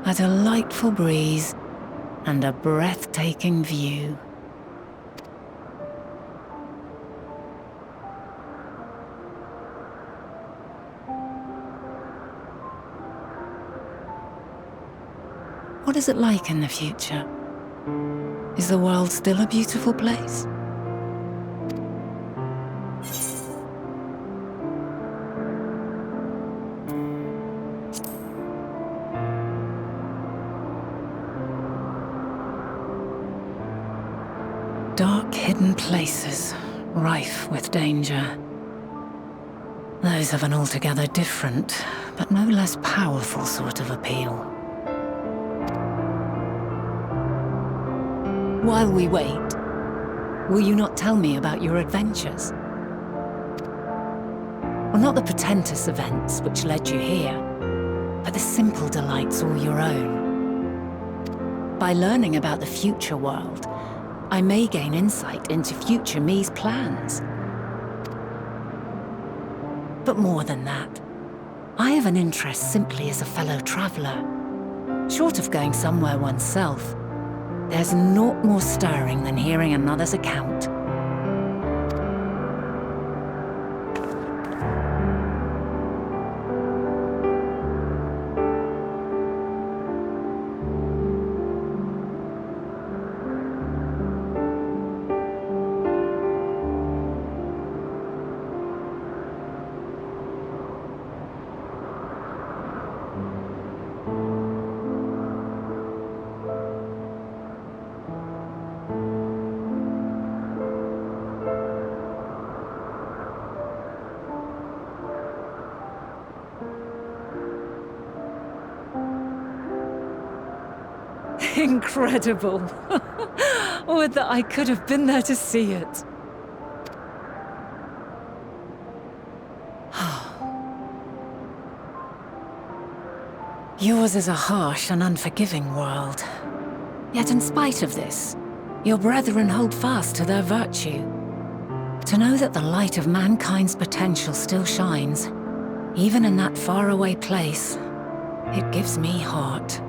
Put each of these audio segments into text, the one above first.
A delightful breeze and a breathtaking view. What is it like in the future? Is the world still a beautiful place? Dark, hidden places, rife with danger. Those have an altogether different, but no less powerful sort of appeal. While we wait, will you not tell me about your adventures? Well, not the portentous events which led you here, but the simple delights all your own. By learning about the future world, I may gain insight into future me's plans. But more than that, I have an interest simply as a fellow traveller. Short of going somewhere oneself, there's naught more stirring than hearing another's account. Incredible! Would that I could have been there to see it. Yours is a harsh and unforgiving world. Yet in spite of this, your brethren hold fast to their virtue. To know that the light of mankind's potential still shines, even in that faraway place, it gives me heart.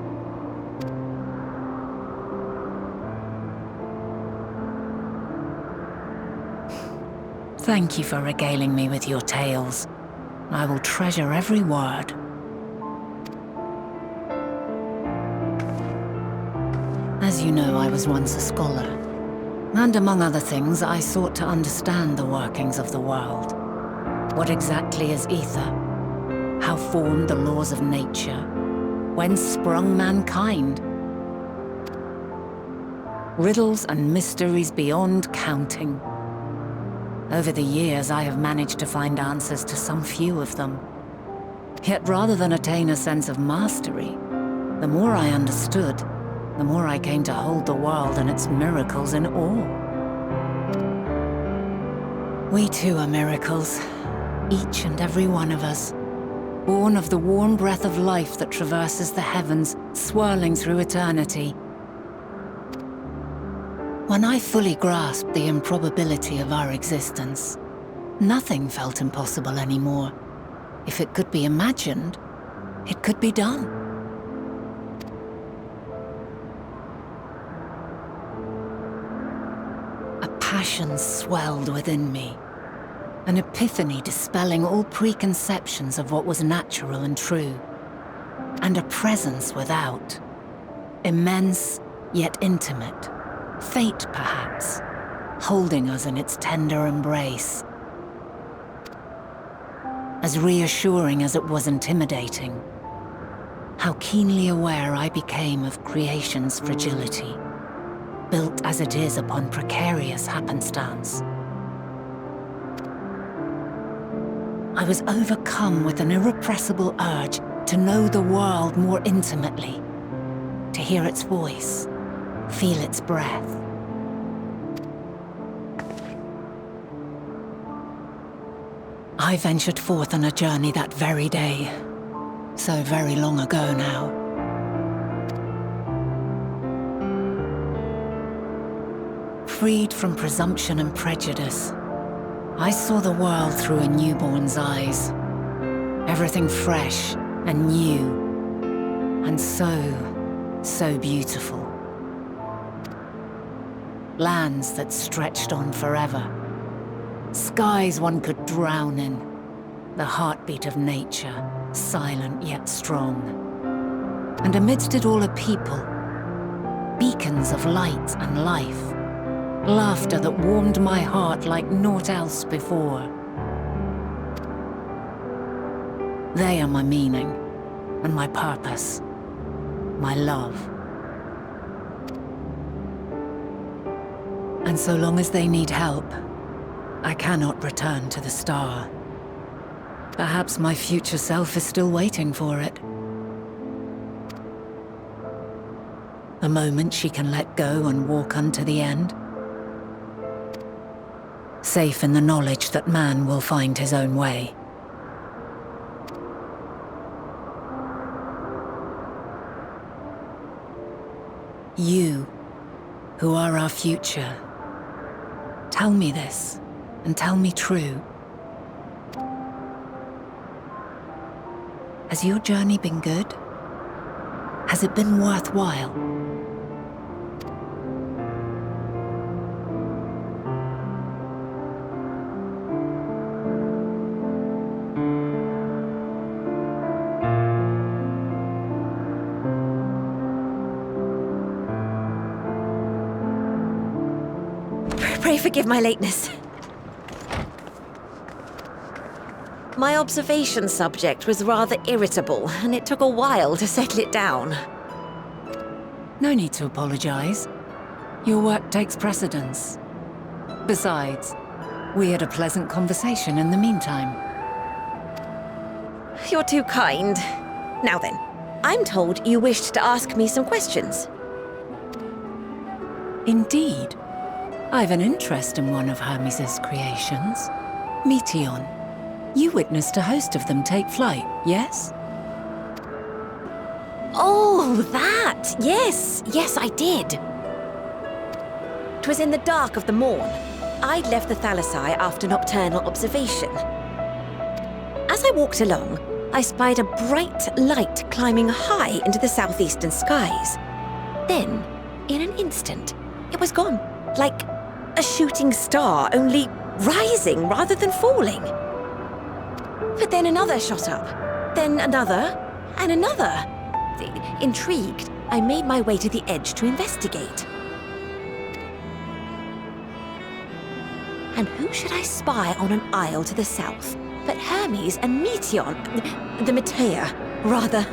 Thank you for regaling me with your tales. I will treasure every word. As you know, I was once a scholar. And among other things, I sought to understand the workings of the world. What exactly is ether? How formed the laws of nature? Whence sprung mankind? Riddles and mysteries beyond counting. Over the years, I have managed to find answers to some few of them. Yet rather than attain a sense of mastery, the more I understood, the more I came to hold the world and its miracles in awe. We too are miracles, each and every one of us, born of the warm breath of life that traverses the heavens, swirling through eternity. When I fully grasped the improbability of our existence, nothing felt impossible anymore. If it could be imagined, it could be done. A passion swelled within me, an epiphany dispelling all preconceptions of what was natural and true, and a presence without, immense, yet intimate. Fate, perhaps, holding us in its tender embrace. As reassuring as it was intimidating, how keenly aware I became of creation's fragility, built as it is upon precarious happenstance. I was overcome with an irrepressible urge to know the world more intimately, to hear its voice, feel its breath. I ventured forth on a journey that very day, so very long ago now. Freed from presumption and prejudice, I saw the world through a newborn's eyes. Everything fresh and new, and so beautiful. Lands that stretched on forever. Skies one could drown in. The heartbeat of nature, silent yet strong. And amidst it all a people. Beacons of light and life. Laughter that warmed my heart like naught else before. They are my meaning, and my purpose, my love. And so long as they need help, I cannot return to the star. Perhaps my future self is still waiting for it. The moment she can let go and walk unto the end. Safe in the knowledge that man will find his own way. You, who are our future, tell me this, and tell me true. Has your journey been good? Has it been worthwhile? Pray forgive my lateness. My observation subject was rather irritable, and it took a while to settle it down. No need to apologize. Your work takes precedence. Besides, we had a pleasant conversation in the meantime. You're too kind. Now then, I'm told you wished to ask me some questions. Indeed. I've an interest in one of Hermes' creations. Meteon. You witnessed a host of them take flight, yes? Oh, that! Yes, I did. 'Twas in the dark of the morn. I'd left the Thalassai after nocturnal observation. As I walked along, I spied a bright light climbing high into the southeastern skies. Then, in an instant, it was gone, like a shooting star, only rising rather than falling. But then another shot up, then another, and another. Intrigued, I made my way to the edge to investigate. And who should I spy on an isle to the south but Hermes and Meteon, the Metea, rather.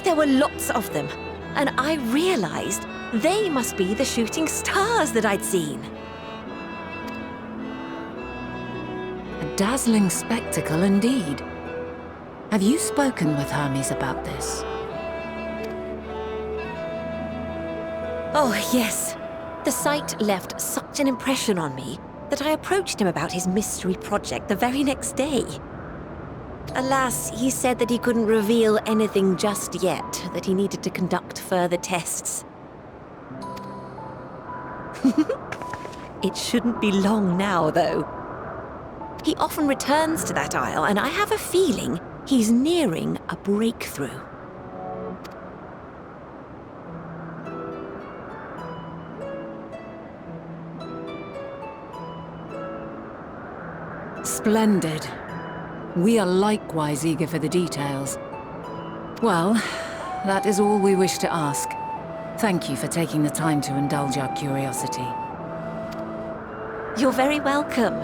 There were lots of them, and I realized they must be the shooting stars that I'd seen. A dazzling spectacle indeed. Have you spoken with Hermes about this? Oh, yes. The sight left such an impression on me that I approached him about his mystery project the very next day. Alas, he said that he couldn't reveal anything just yet, that he needed to conduct further tests. It shouldn't be long now, though. He often returns to that isle, and I have a feeling he's nearing a breakthrough. Splendid. We are likewise eager for the details. Well, that is all we wish to ask. Thank you for taking the time to indulge our curiosity. You're very welcome.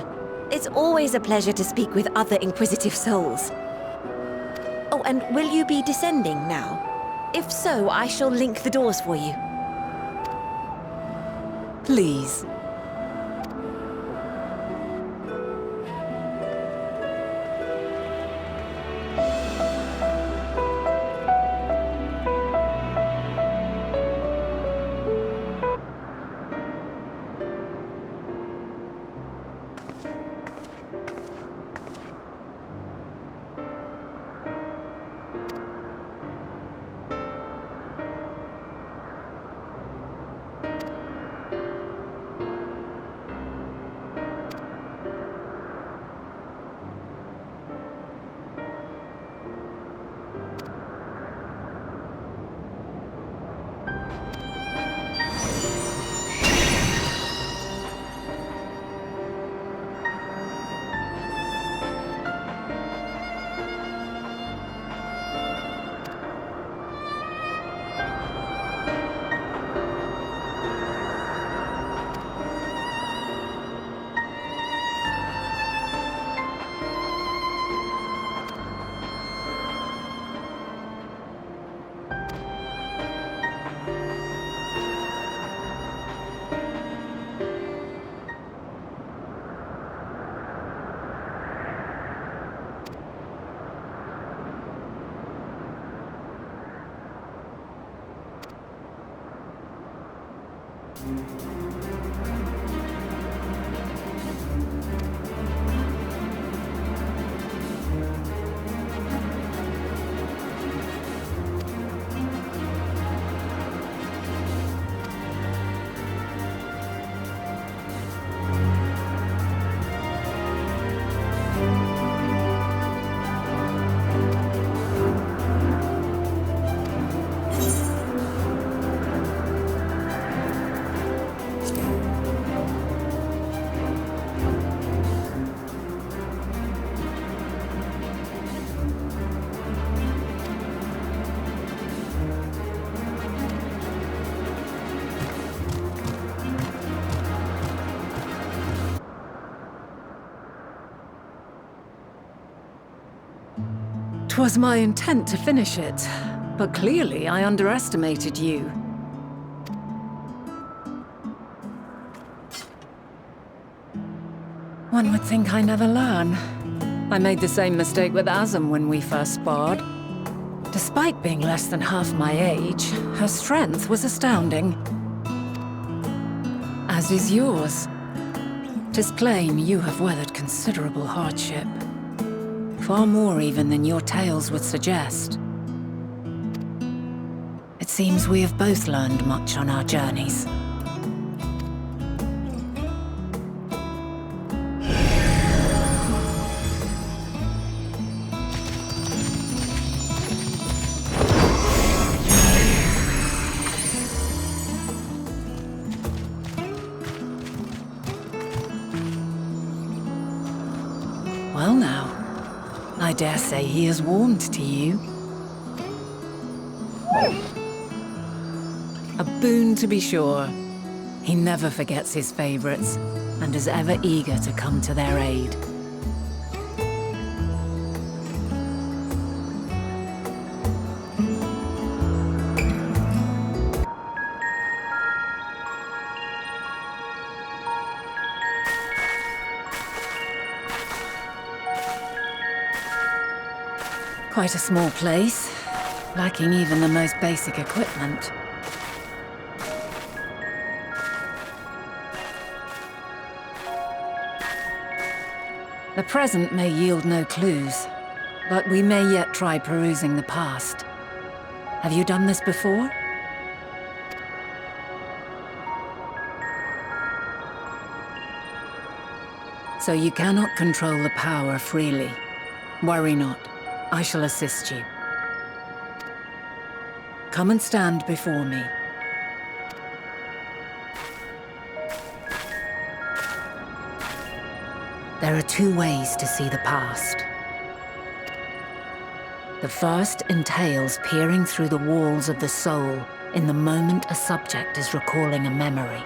It's always a pleasure to speak with other inquisitive souls. Oh, and will you be descending now? If so, I shall link the doors for you. Please. Twas my intent to finish it, but clearly I underestimated you. One would think I never learn. I made the same mistake with Azam when we first sparred. Despite being less than half my age, her strength was astounding. As is yours. 'Tis plain you have weathered considerable hardship. Far more even than your tales would suggest. It seems we have both learned much on our journeys. Well now, I dare say he is warmed to you. A boon to be sure. He never forgets his favorites, and is ever eager to come to their aid. Quite a small place, lacking even the most basic equipment. The present may yield no clues, but we may yet try perusing the past. Have you done this before? So you cannot control the power freely. Worry not. I shall assist you. Come and stand before me. There are two ways to see the past. The first entails peering through the walls of the soul in the moment a subject is recalling a memory.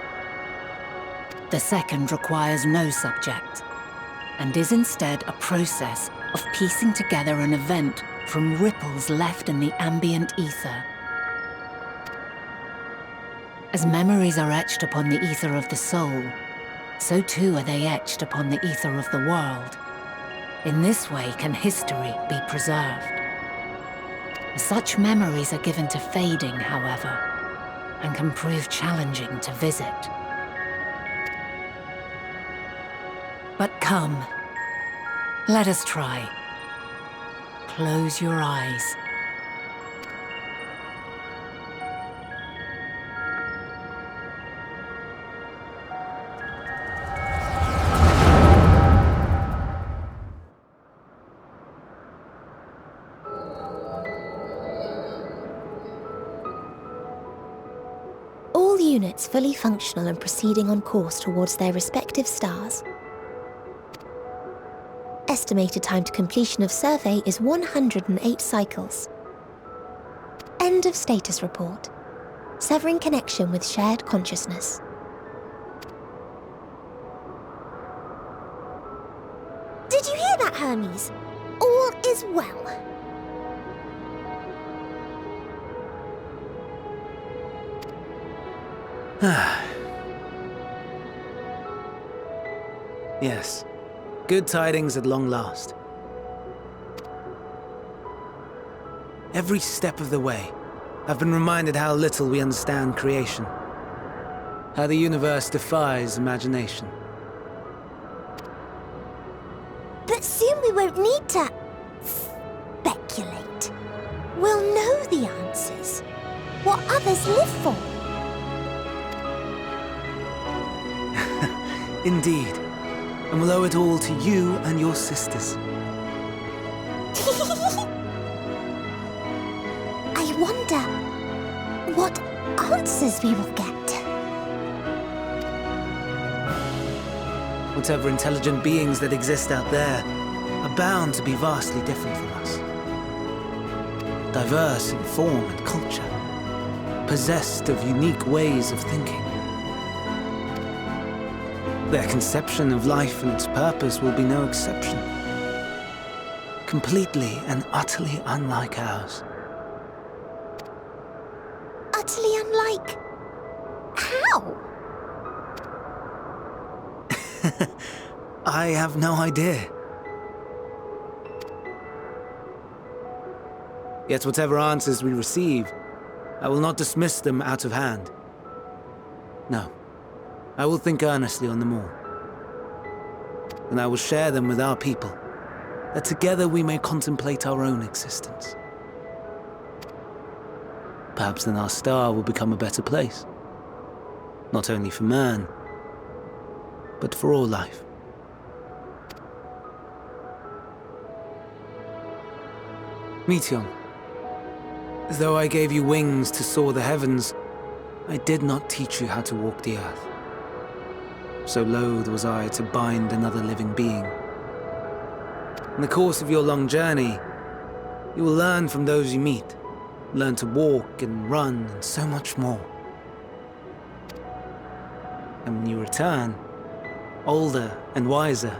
The second requires no subject, and is instead a process of piecing together an event from ripples left in the ambient ether. As memories are etched upon the ether of the soul, so too are they etched upon the ether of the world. In this way can history be preserved. Such memories are given to fading, however, and can prove challenging to visit. But come, let us try. Close your eyes. All units fully functional and proceeding on course towards their respective stars. Estimated time to completion of survey is 108 cycles. End of status report. Severing connection with shared consciousness. Did you hear that, Hermes? All is well. Yes. Good tidings at long last. Every step of the way, I've been reminded how little we understand creation. How the universe defies imagination. But soon we won't need to speculate. We'll know the answers. What others live for. Indeed. And we'll owe it all to you and your sisters. I wonder what answers we will get. Whatever intelligent beings that exist out there are bound to be vastly different from us. Diverse in form and culture, possessed of unique ways of thinking. Their conception of life and its purpose will be no exception. Completely and utterly unlike ours. Utterly unlike. How? I have no idea. Yet whatever answers we receive, I will not dismiss them out of hand. No. I will think earnestly on them all. And I will share them with our people, that together we may contemplate our own existence. Perhaps then our star will become a better place. Not only for man, but for all life. Meteon, though I gave you wings to soar the heavens, I did not teach you how to walk the earth. So loath was I to bind another living being. In the course of your long journey, you will learn from those you meet, learn to walk and run and so much more. And when you return, older and wiser,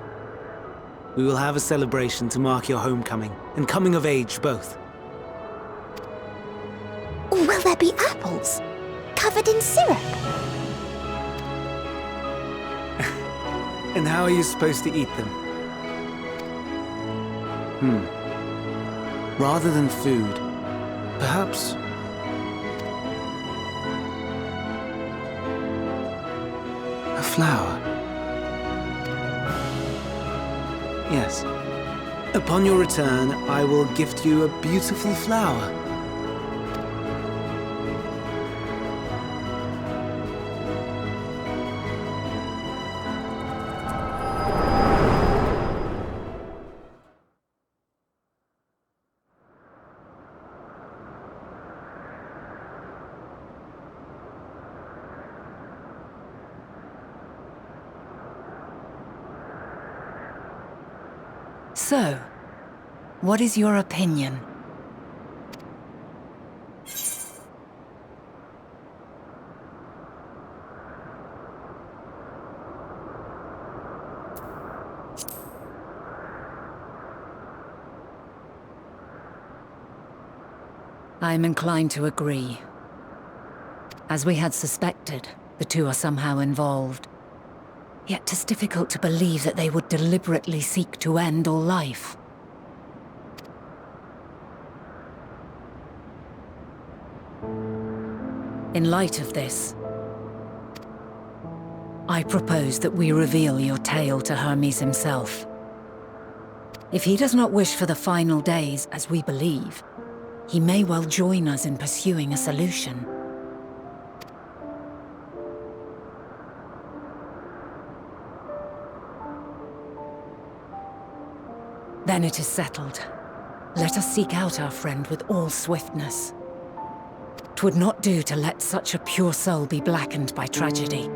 we will have a celebration to mark your homecoming and coming of age both. Will there be apples covered in syrup? And how are you supposed to eat them? Rather than food, perhaps... a flower. Yes. Upon your return, I will gift you a beautiful flower. So, what is your opinion? I'm inclined to agree. As we had suspected, the two are somehow involved. Yet 'tis difficult to believe that they would deliberately seek to end all life. In light of this, I propose that we reveal your tale to Hermes himself. If he does not wish for the final days, as we believe, he may well join us in pursuing a solution. Then it is settled. Let us seek out our friend with all swiftness. 'Twould not do to let such a pure soul be blackened by tragedy.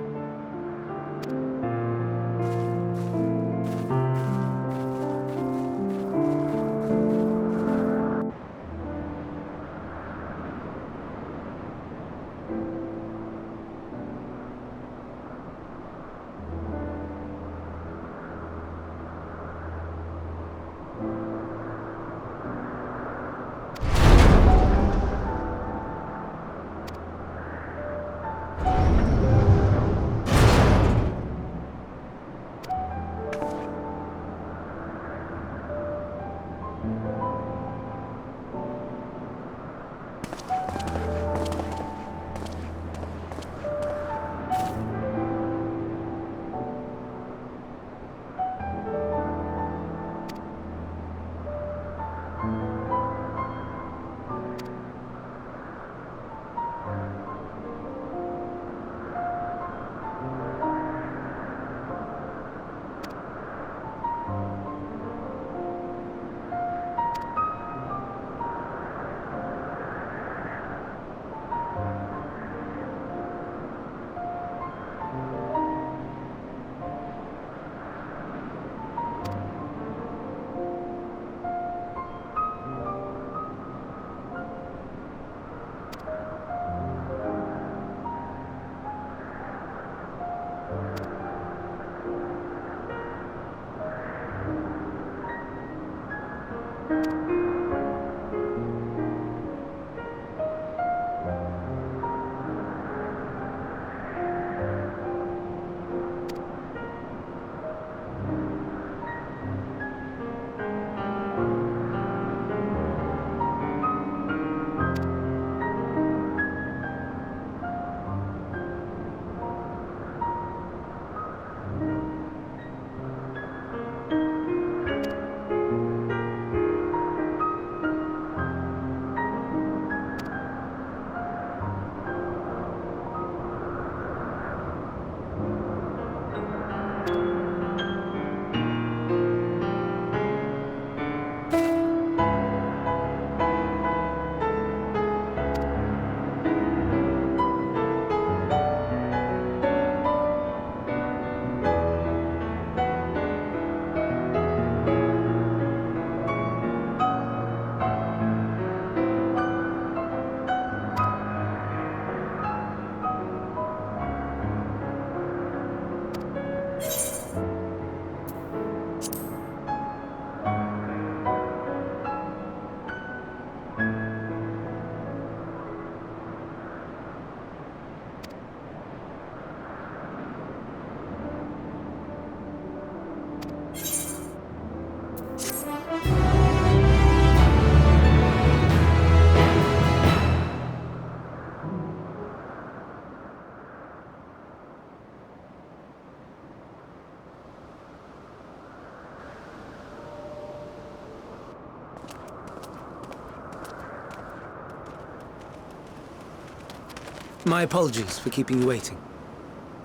My apologies for keeping you waiting.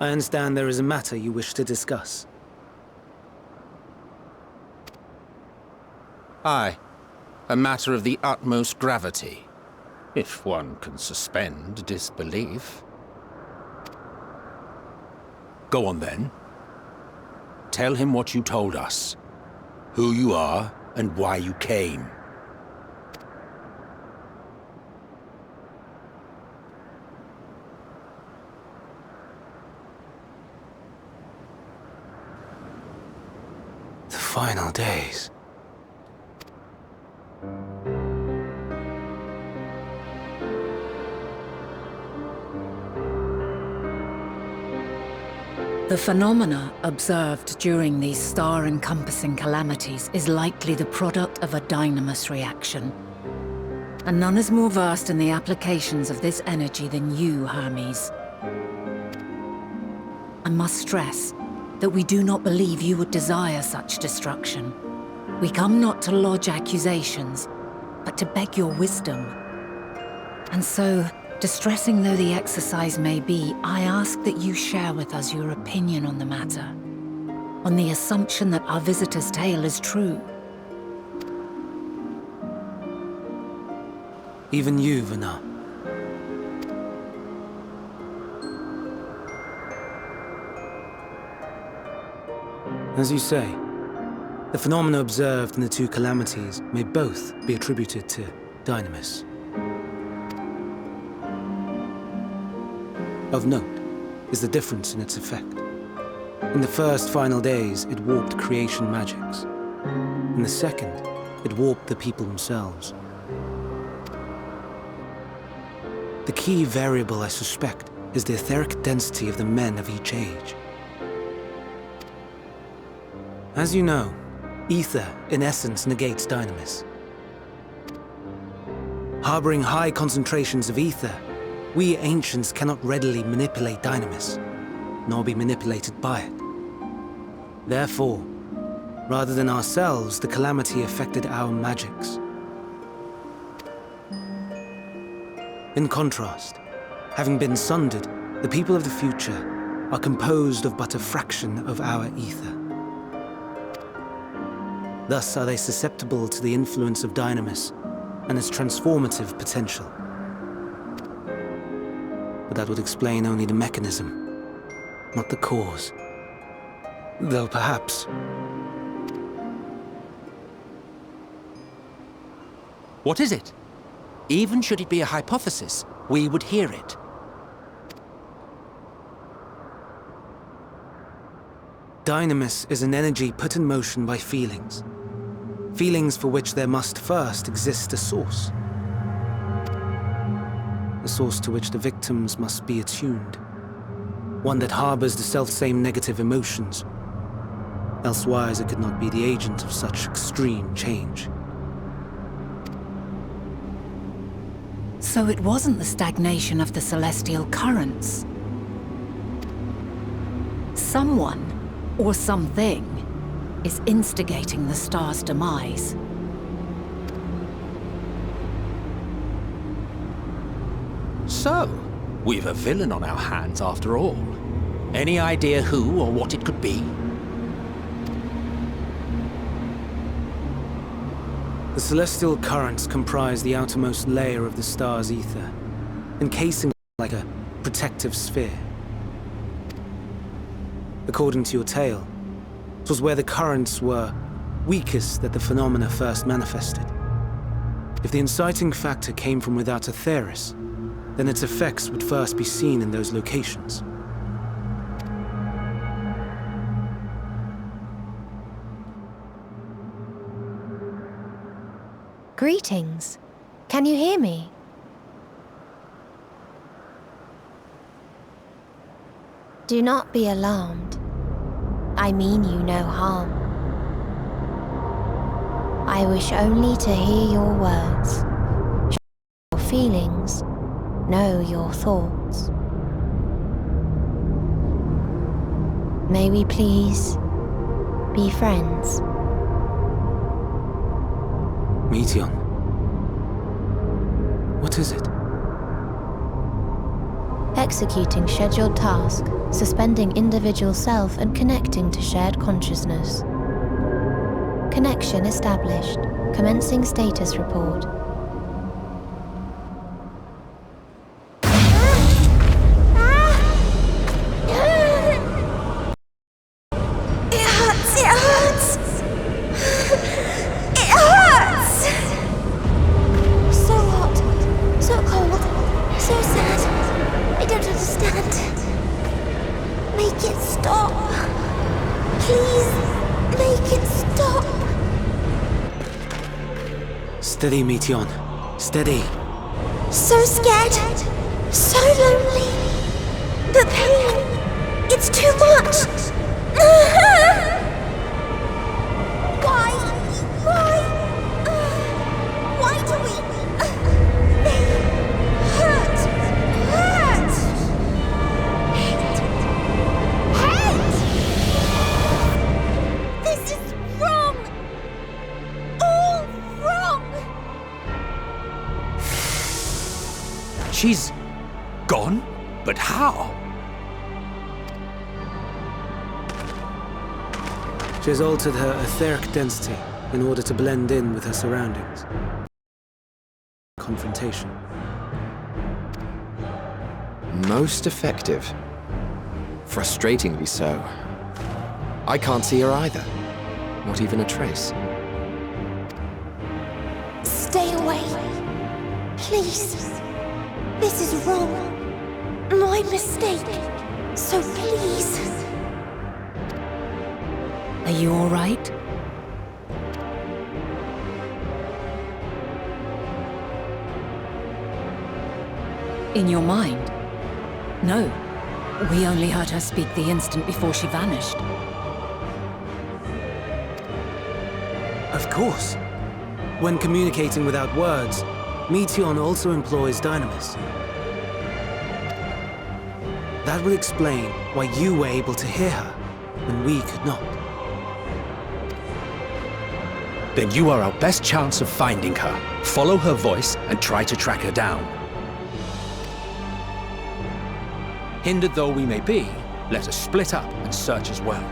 I understand there is a matter you wish to discuss. Aye. A matter of the utmost gravity, if one can suspend disbelief. Go on then. Tell him what you told us, who you are and why you came. The final days. The phenomena observed during these star-encompassing calamities is likely the product of a dynamis reaction. And none is more versed in the applications of this energy than you, Hermes. I must stress that we do not believe you would desire such destruction. We come not to lodge accusations, but to beg your wisdom. And so, distressing though the exercise may be, I ask that you share with us your opinion on the matter, on the assumption that our visitor's tale is true. Even you, Vana. As you say, the phenomena observed in the two calamities may both be attributed to dynamis. Of note is the difference in its effect. In the first final days, it warped creation magics. In the second, it warped the people themselves. The key variable, I suspect, is the etheric density of the men of each age. As you know, ether, in essence, negates dynamis. Harboring high concentrations of ether, we ancients cannot readily manipulate dynamis, nor be manipulated by it. Therefore, rather than ourselves, the calamity affected our magics. In contrast, having been sundered, the people of the future are composed of but a fraction of our ether. Thus are they susceptible to the influence of dynamis and its transformative potential. But that would explain only the mechanism, not the cause. Though perhaps... What is it? Even should it be a hypothesis, we would hear it. dynamis is an energy put in motion by feelings. Feelings for which there must first exist a source. A source to which the victims must be attuned. One that harbors the selfsame negative emotions. Elsewise it could not be the agent of such extreme change. So it wasn't the stagnation of the celestial currents. Someone, or something, is instigating the star's demise. So, we've a villain on our hands after all. Any idea who or what it could be? The celestial currents comprise the outermost layer of the star's ether, encasing it like a protective sphere. According to your tale, it was where the currents were weakest that the phenomena first manifested. If the inciting factor came from without Aetheris, then its effects would first be seen in those locations. Greetings. Can you hear me? Do not be alarmed. I mean you no harm. I wish only to hear your words, your feelings, know your thoughts. May we please be friends? Meteon. What is it? Executing scheduled task, suspending individual self and connecting to shared consciousness. Connection established. Commencing status report. Steady, Meteon. Steady. So scared. So lonely. The pain. It It's too much! Why? Why do we... They hurt! Hate! This is wrong! All wrong! She's gone? But how? She has altered her etheric density in order to blend in with her surroundings. Confrontation. Most effective. Frustratingly so. I can't see her either. Not even a trace. Stay away. Please. This is wrong. My mistake. So please. Are you all right? In your mind? No. We only heard her speak the instant before she vanished. Of course. When communicating without words, Meteion also employs dynamis. That will explain why you were able to hear her, when we could not. Then you are our best chance of finding her. Follow her voice and try to track her down. Hindered though we may be, let us split up and search as well.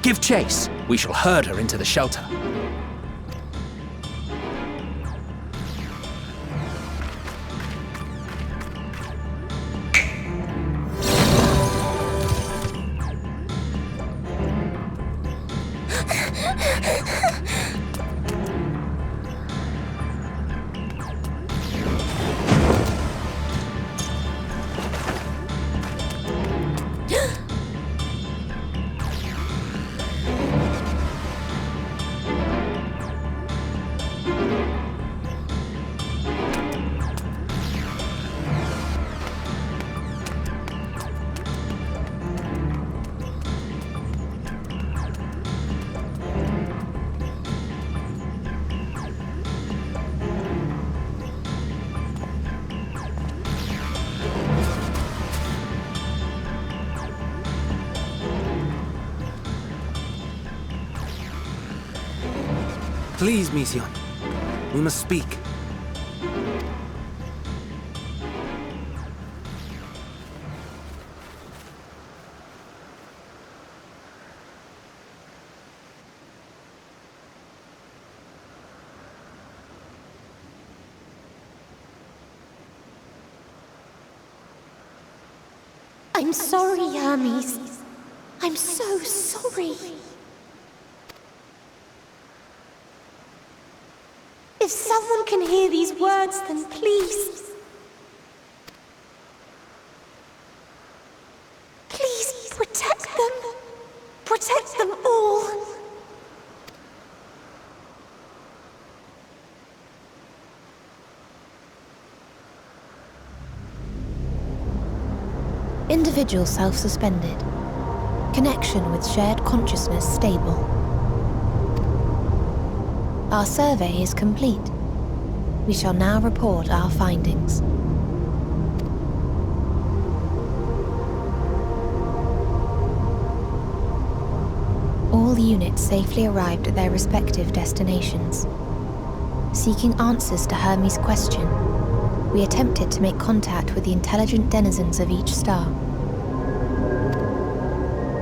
Give chase! We shall herd her into the shelter. Please, Meteion. We must speak. I'm sorry, Hermes. I'm so sorry. If someone can hear these words, then please... Please protect them. Protect them all. Individual self-suspended. Connection with shared consciousness stable. Our survey is complete. We shall now report our findings. All units safely arrived at their respective destinations. Seeking answers to Hermes' question, we attempted to make contact with the intelligent denizens of each star.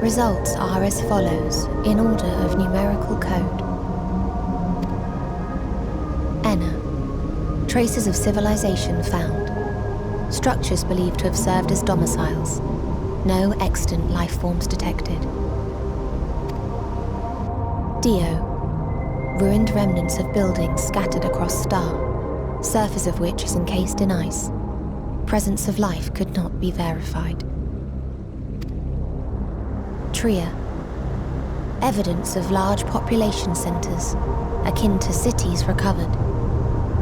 Results are as follows, in order of numerical code. Enna. Traces of civilization found. Structures believed to have served as domiciles. No extant life forms detected. Dio. Ruined remnants of buildings scattered across star, surface of which is encased in ice. Presence of life could not be verified. Tria. Evidence of large population centers, akin to cities recovered.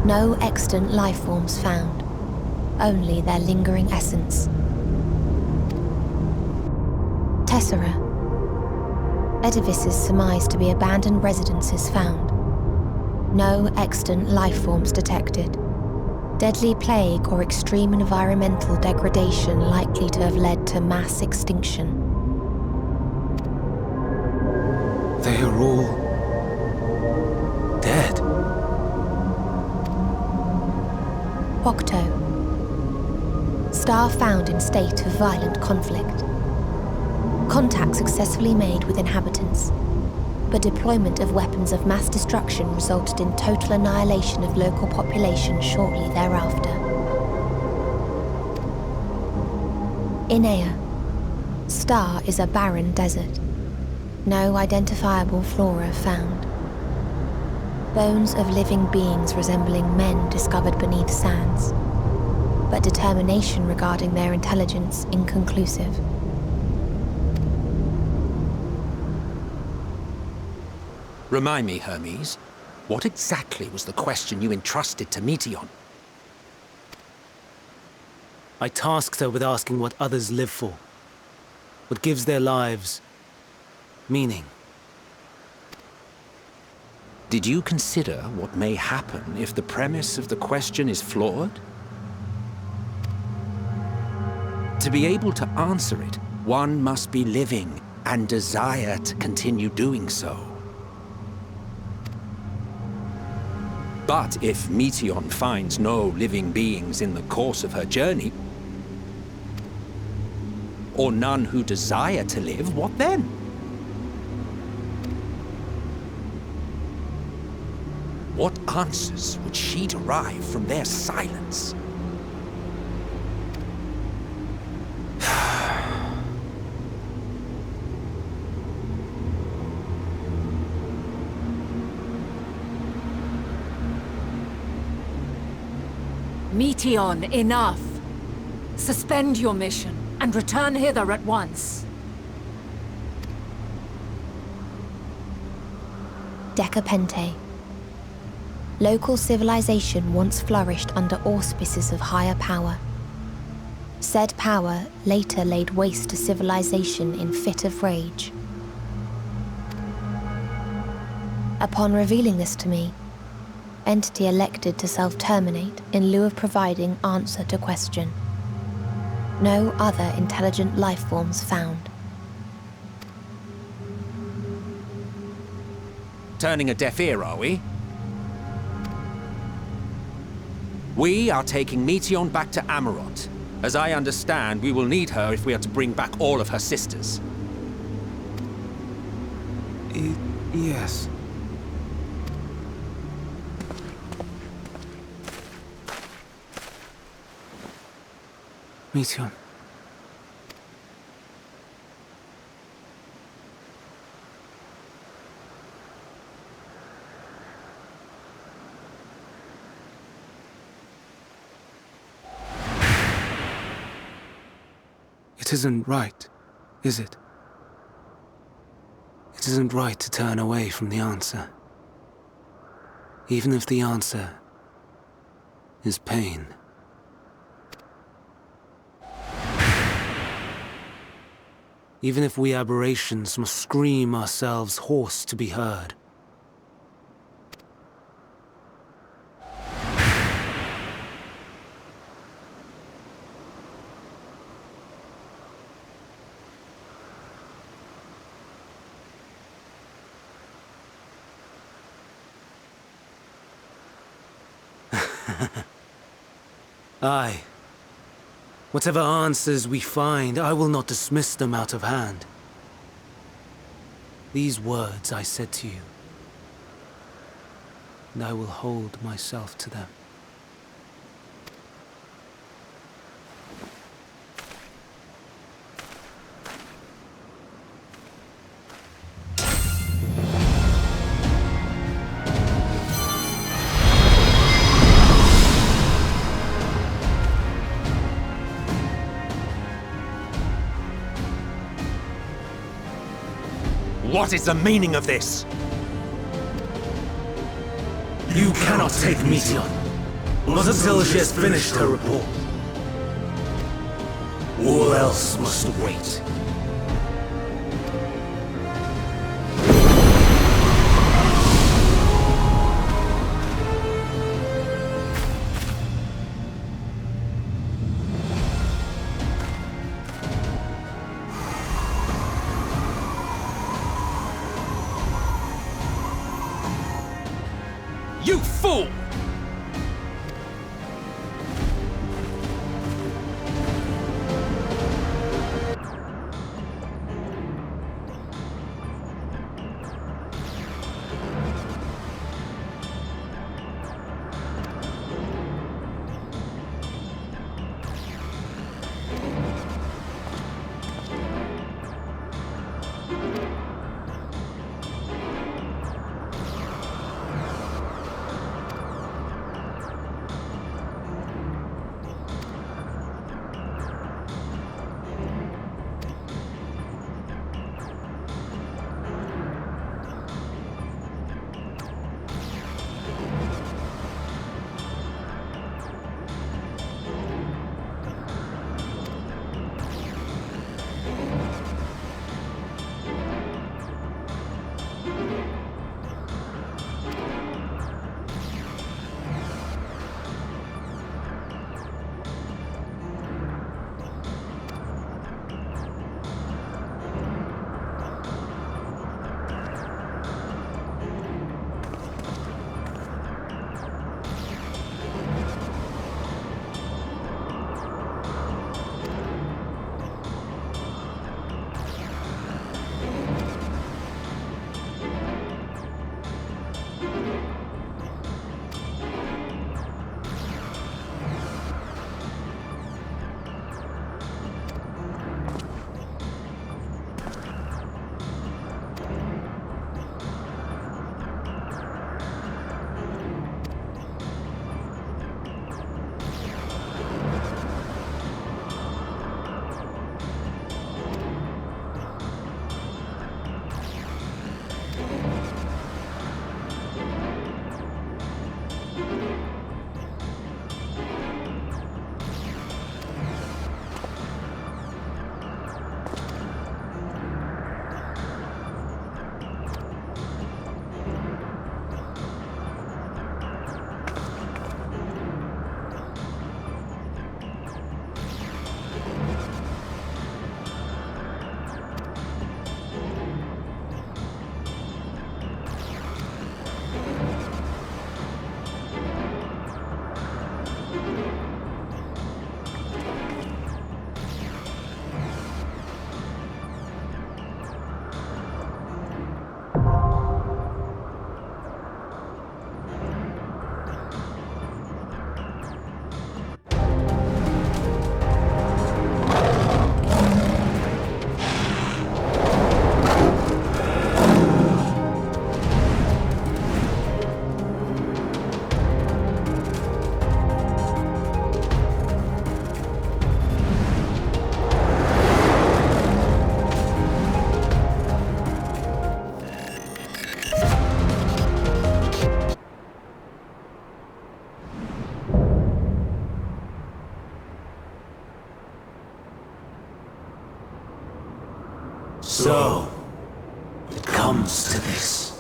No extant life forms found, only their lingering essence. Tessera. Edifices surmised to be abandoned residences found. No extant life forms detected. Deadly plague or extreme environmental degradation likely to have led to mass extinction. They are all... dead. Octo. Star found in state of violent conflict. Contact successfully made with inhabitants, but deployment of weapons of mass destruction resulted in total annihilation of local population shortly thereafter. Inea. Star is a barren desert. No identifiable flora found. Bones of living beings resembling men discovered beneath sands, but determination regarding their intelligence inconclusive. Remind me, Hermes, what exactly was the question you entrusted to Meteion? I tasked her with asking what others live for. What gives their lives meaning. Did you consider what may happen if the premise of the question is flawed? To be able to answer it, one must be living and desire to continue doing so. But if Meteion finds no living beings in the course of her journey, or none who desire to live, what then? What answers would she derive from their silence? Meteon, enough! Suspend your mission and return hither at once. Decapente. Local civilization once flourished under auspices of higher power. Said power later laid waste to civilization in fit of rage. Upon revealing this to me, entity elected to self-terminate in lieu of providing answer to question. No other intelligent life forms found. Turning a deaf ear, are we? We are taking Meteon back to Amarot. As I understand, we will need her if we are to bring back all of her sisters. Yes. Meteon. It isn't right, is it? It isn't right to turn away from the answer. Even if the answer is pain. Even if we aberrations must scream ourselves hoarse to be heard. Aye. Whatever answers we find, I will not dismiss them out of hand. These words I said to you, and I will hold myself to them. What is the meaning of this? You cannot take Meteon, not until she has finished her report. All else must wait. You fool! So, it comes to this.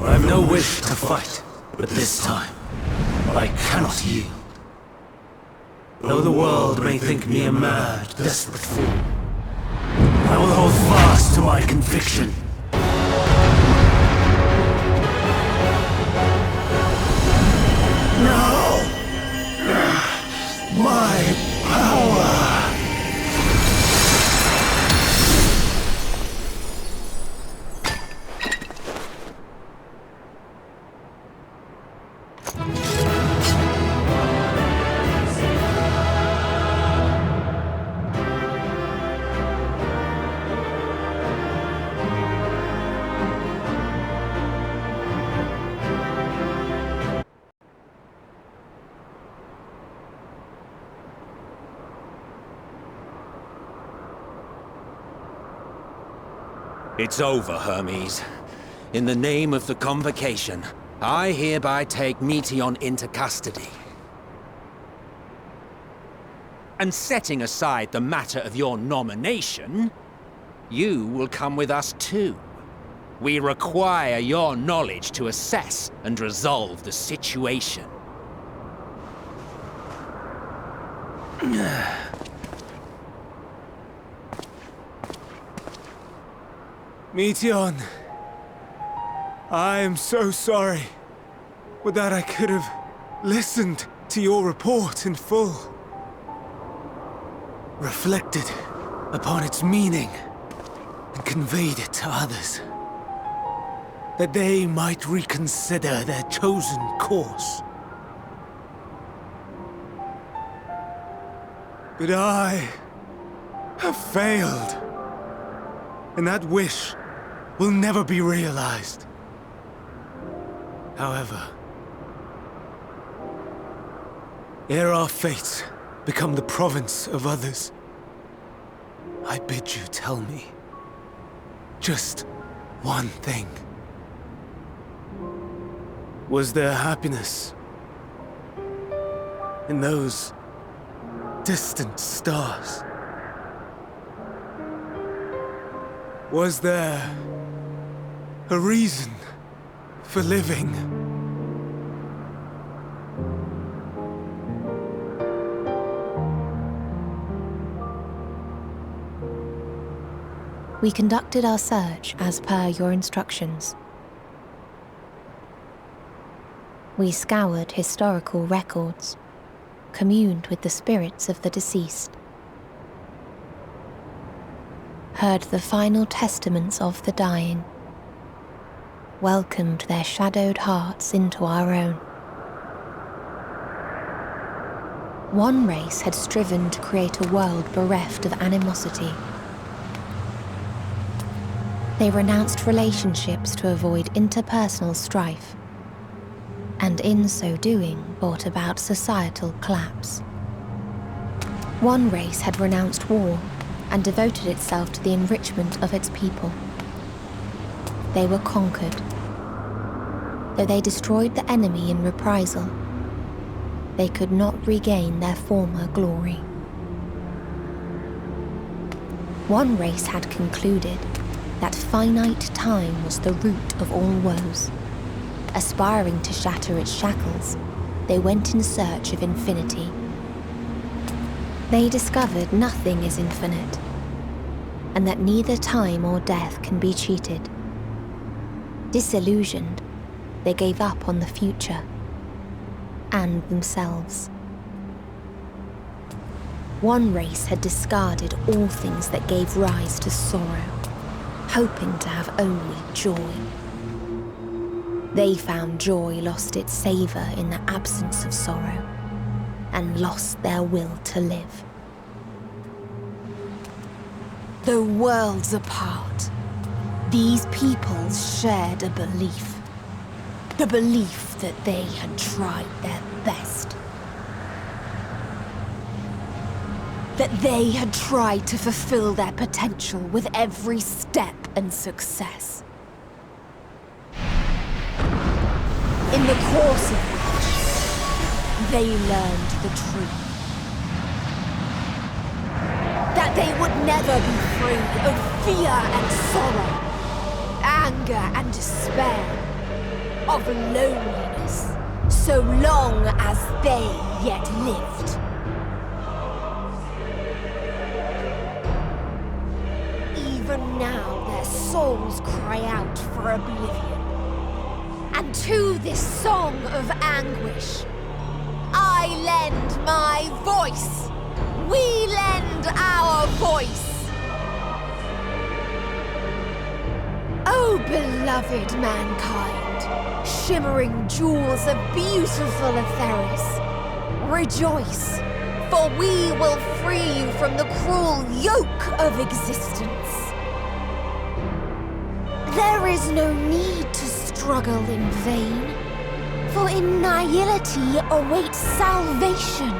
I have no wish to fight, but this time, I cannot yield. Though the world may think me a mad, desperate fool, I will hold fast to my conviction. Now, my power. It's over, Hermes. In the name of the Convocation, I hereby take Meteion into custody. And setting aside the matter of your nomination, you will come with us too. We require your knowledge to assess and resolve the situation. Meteion, I am so sorry. Would that I could have listened to your report in full. Reflected upon its meaning and conveyed it to others. That they might reconsider their chosen course. But I have failed. And that wish will never be realized. However, ere our fates become the province of others, I bid you tell me just one thing. Was there happiness in those distant stars? Was there a reason for living? We conducted our search as per your instructions. We scoured historical records, communed with the spirits of the deceased, heard the final testaments of the dying, welcomed their shadowed hearts into our own. One race had striven to create a world bereft of animosity. They renounced relationships to avoid interpersonal strife, and in so doing brought about societal collapse. One race had renounced war and devoted itself to the enrichment of its people. They were conquered. Though they destroyed the enemy in reprisal, they could not regain their former glory. One race had concluded that finite time was the root of all woes. Aspiring to shatter its shackles, they went in search of infinity. They discovered nothing is infinite, and that neither time or death can be cheated. Disillusioned, they gave up on the future and themselves. One race had discarded all things that gave rise to sorrow, hoping to have only joy. They found joy lost its savour in the absence of sorrow, and lost their will to live. Though worlds apart, these peoples shared a belief. The belief that they had tried their best. That they had tried to fulfill their potential with every step and success. In the course of which, they learned the truth. That that they would never be free of fear and sorrow, anger and despair, of loneliness, so long as they yet lived. Even now their souls cry out for oblivion. And to this song of anguish, I lend my voice. We lend our voice. Oh, beloved mankind, shimmering jewels of beautiful Etheris, rejoice, for we will free you from the cruel yoke of existence. There is no need to struggle in vain, for in nihility awaits salvation.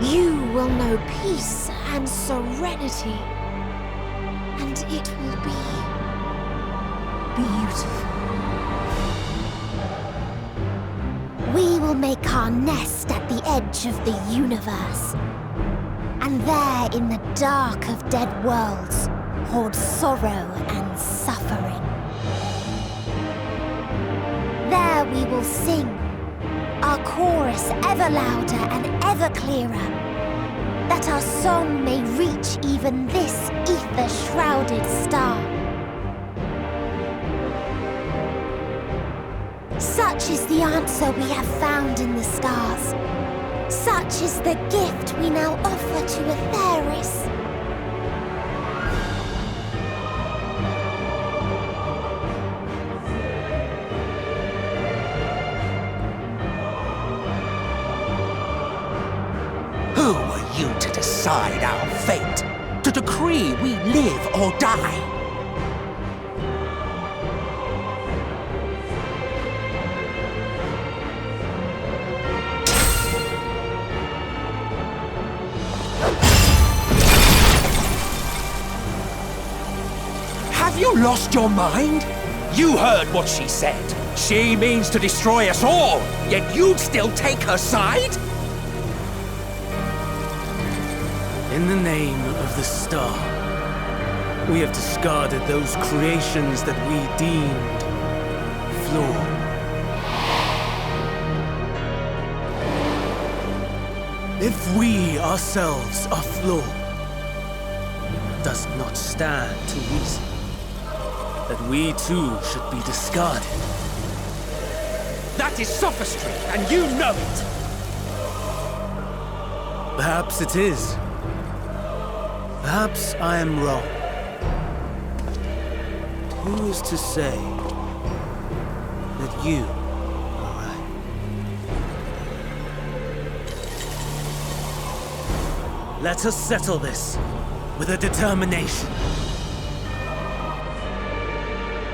You will know peace and serenity, and it will be beautiful. We will make our nest at the edge of the universe, and there in the dark of dead worlds hold sorrow and suffering. There we will sing, our chorus ever louder and ever clearer, that our song may reach even this ether-shrouded star. Such is the answer we have found in the stars. Such is the gift we now offer to Etheris. Who are you to decide our fate? To decree we live or die? Have you lost your mind? You heard what she said. She means to destroy us all, yet you'd still take her side? In the name of the star, we have discarded those creations that we deemed flawed. If we ourselves are flawed, it does not stand to reason that we too should be discarded. That is sophistry, and you know it! Perhaps it is. Perhaps I am wrong. Who is to say that you are right? Let us settle this with a determination.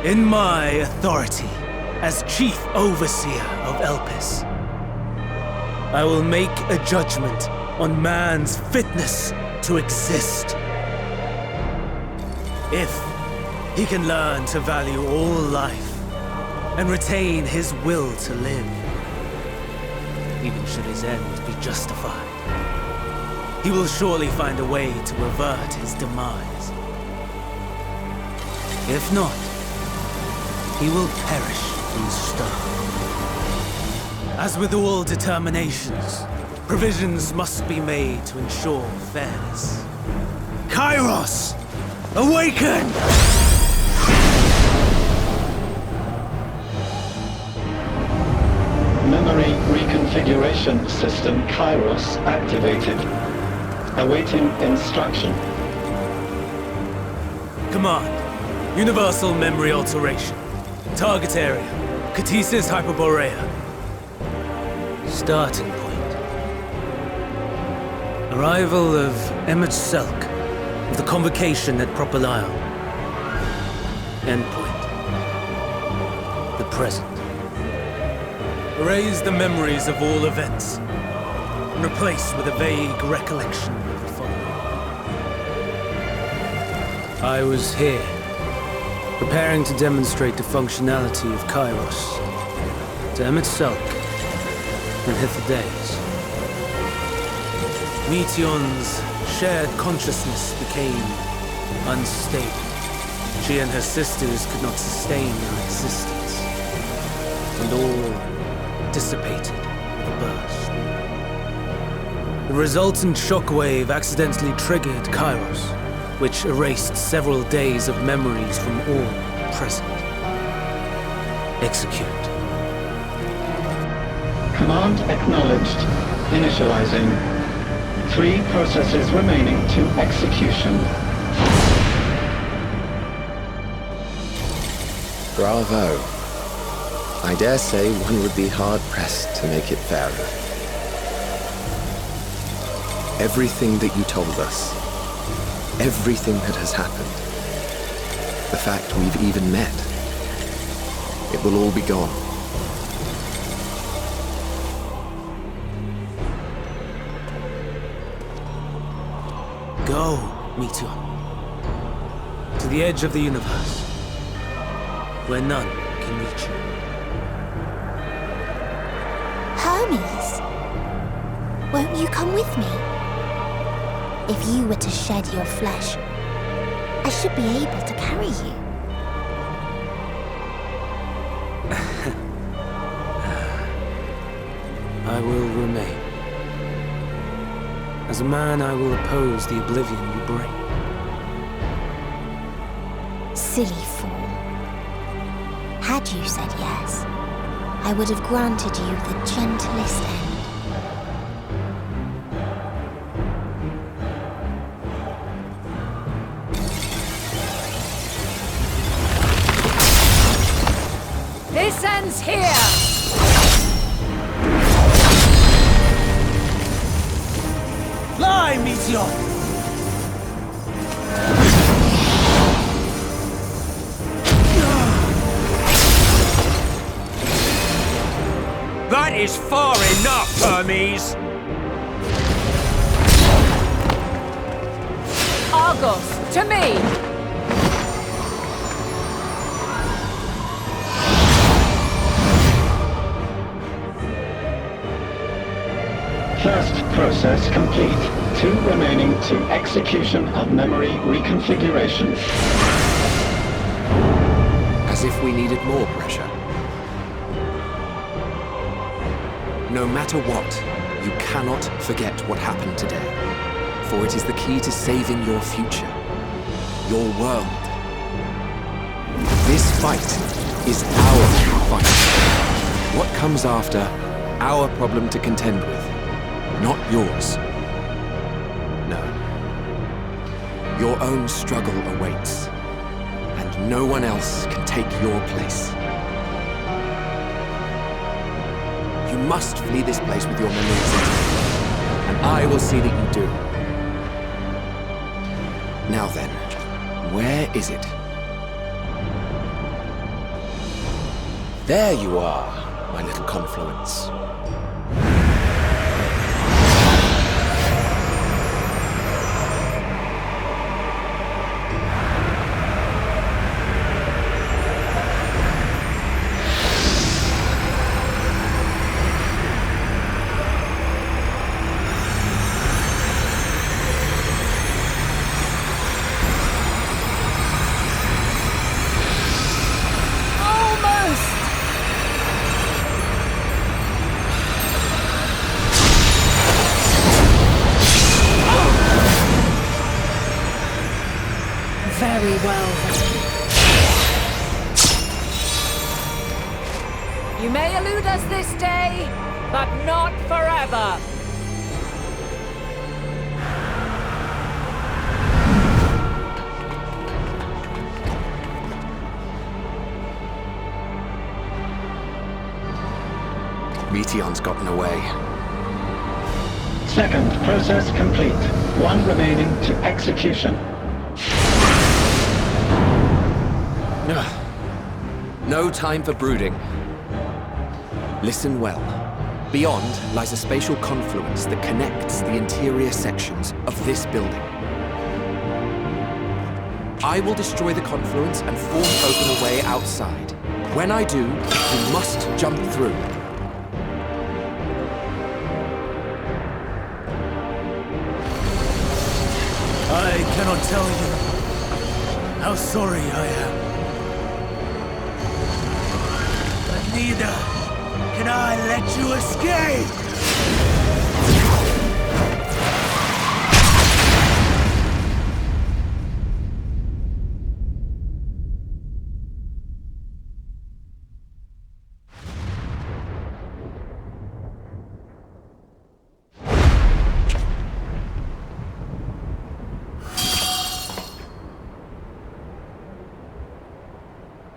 In my authority as Chief Overseer of Elpis, I will make a judgment on man's fitness to exist. If he can learn to value all life and retain his will to live, even should his end be justified, he will surely find a way to avert his demise. If not, he will perish in stone. As with all determinations, provisions must be made to ensure fairness. Kairos! Awaken! Memory reconfiguration system Kairos activated. Awaiting instruction. Command. Universal memory alteration. Target area. Catesis Hyperborea. Starting point. Arrival of Emmet Selk of the Convocation at Propylion. Endpoint. The present. Erase the memories of all events and replace with a vague recollection of the following. I was here, preparing to demonstrate the functionality of Kairos to Emmet Selk and Hither Days. Meteon's shared consciousness became unstable. She and her sisters could not sustain their existence, and all dissipated with a burst. The resultant shockwave accidentally triggered Kairos, which erased several days of memories from all present. Execute. Command acknowledged. Initializing. 3 processes remaining to execution. Bravo. I dare say one would be hard-pressed to make it fairer. Everything that you told us, everything that has happened, the fact we've even met, it will all be gone. Go, Meteon, to the edge of the universe, where none can reach you. Hermes, won't you come with me? If you were to shed your flesh, I should be able to carry you. I will remain. As a man, I will oppose the oblivion you bring. Silly fool. Had you said yes, I would have granted you the gentlest end. This ends here! Fly, Meteon! That is far enough, Hermes! Argos, to me! First process complete. 2 remaining to execution of memory reconfiguration. As if we needed more pressure. No matter what, you cannot forget what happened today. For it is the key to saving your future. Your world. This fight is our fight. What comes after, our problem to contend with. Not yours. No. Your own struggle awaits. And no one else can take your place. You must flee this place with your memories intact. And I will see that you do. Now then, where is it? There you are, my little confluence. Very well, then. You may elude us this day, but not forever. Meteon's gotten away. Second process complete. 1 remaining to execution. No time for brooding. Listen well. Beyond lies a spatial confluence that connects the interior sections of this building. I will destroy the confluence and force open a way outside. When I do, you must jump through. I cannot tell you how sorry I am. But neither can I let you escape!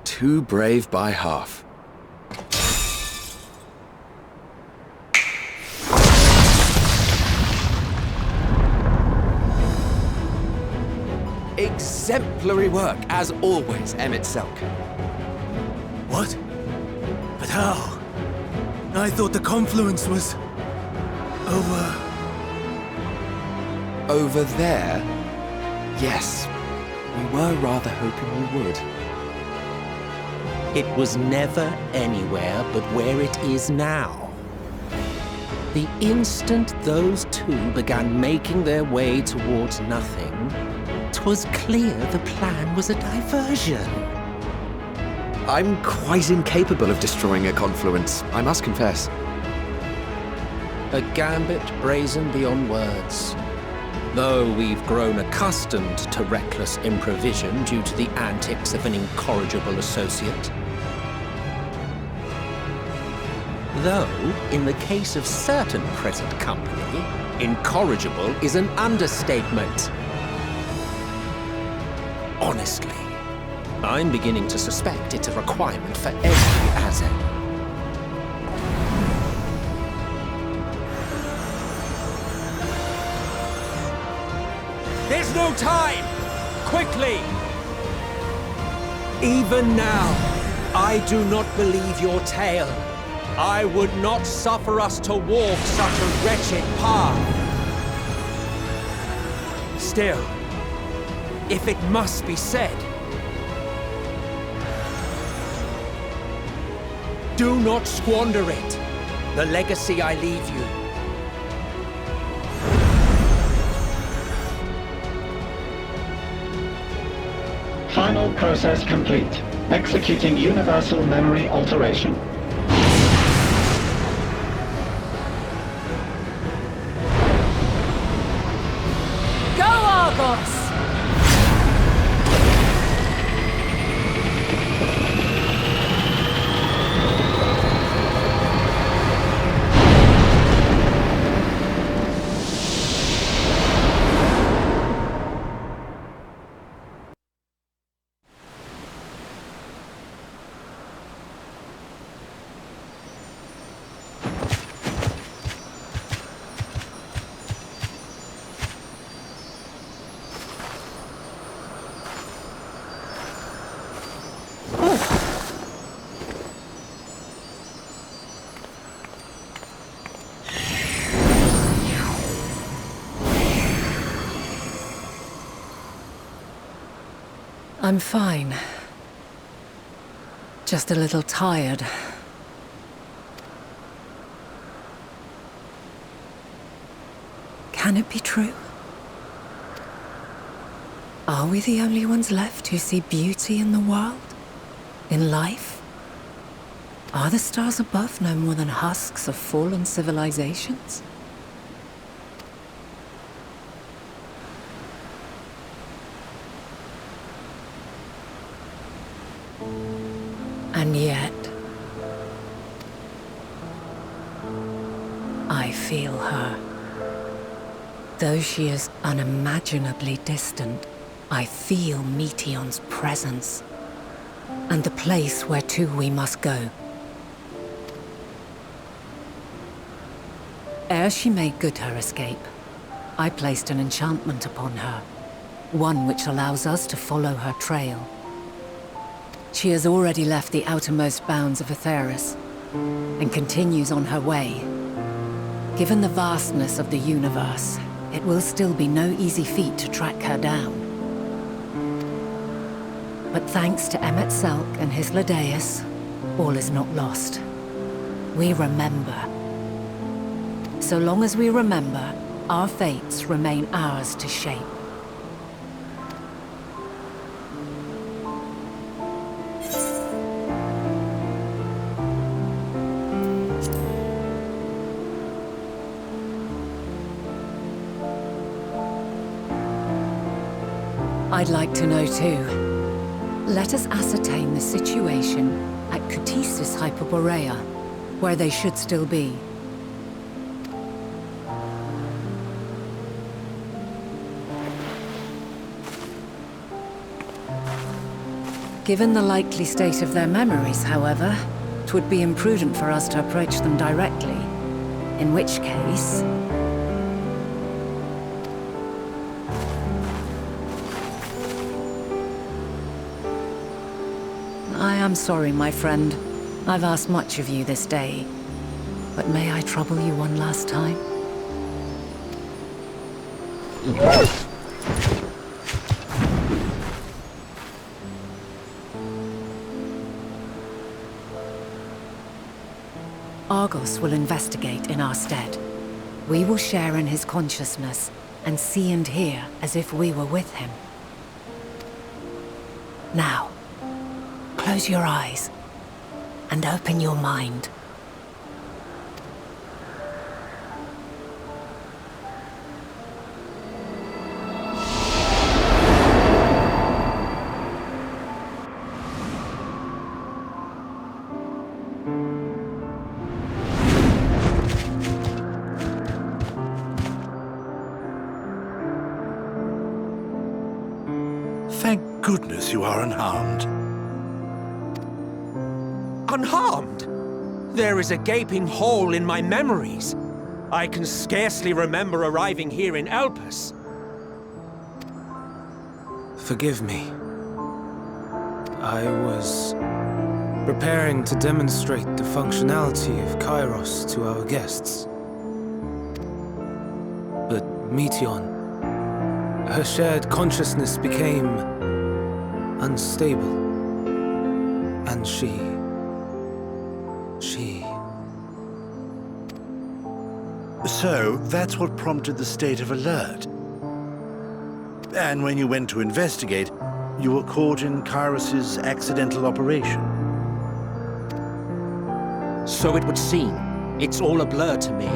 Too brave by half. Exemplary work, as always, MSQ. What? But how? I thought the confluence was... Over there? Yes. We were rather hoping you would. It was never anywhere but where it is now. The instant those two began making their way towards nothing, 'twas clear the plan was a diversion. I'm quite incapable of destroying a confluence, I must confess. A gambit brazen beyond words. Though we've grown accustomed to reckless improvision due to the antics of an incorrigible associate. Though, in the case of certain present company, incorrigible is an understatement. Honestly, I'm beginning to suspect it's a requirement for every Azen. There's no time! Quickly! Even now, I do not believe your tale. I would not suffer us to walk such a wretched path. Still, if it must be said, do not squander it, the legacy I leave you. Final process complete. Executing universal memory alteration. Go, Argos! I'm fine. Just a little tired. Can it be true? Are we the only ones left who see beauty in the world? In life? Are the stars above no more than husks of fallen civilizations? And yet, I feel her. Though she is unimaginably distant, I feel Meteion's presence, and the place where to we must go. Ere she made good her escape, I placed an enchantment upon her, one which allows us to follow her trail. She has already left the outermost bounds of Aetheris, and continues on her way. Given the vastness of the universe, it will still be no easy feat to track her down. But thanks to MSQ and his Ladeus, all is not lost. We remember. So long as we remember, our fates remain ours to shape. I'd like to know too. Let us ascertain the situation at Cutisis Hyperborea, where they should still be. Given the likely state of their memories, however, it would be imprudent for us to approach them directly. In which case... I am sorry, my friend. I've asked much of you this day. But may I trouble you one last time? Argos will investigate in our stead. We will share in his consciousness and see and hear as if we were with him. Now, close your eyes and open your mind. Thank goodness you are unharmed. Unharmed? There is a gaping hole in my memories. I can scarcely remember arriving here in Elpis. Forgive me. I was preparing to demonstrate the functionality of Kairos to our guests. But Meteion, her shared consciousness became unstable. And she... So, that's what prompted the state of alert. And when you went to investigate, you were caught in Kairos's accidental operation. So it would seem. It's all a blur to me.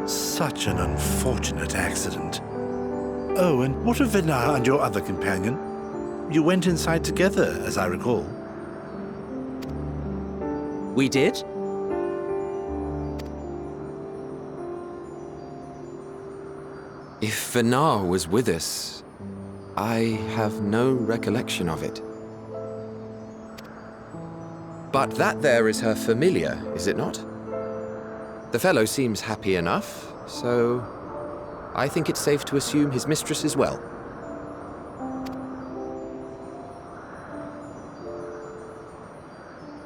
Such an unfortunate accident. Oh, and what of Venar and your other companion? You went inside together, as I recall. We did? If Venar was with us, I have no recollection of it. But that there is her familiar, is it not? The fellow seems happy enough, so I think it's safe to assume his mistress as well.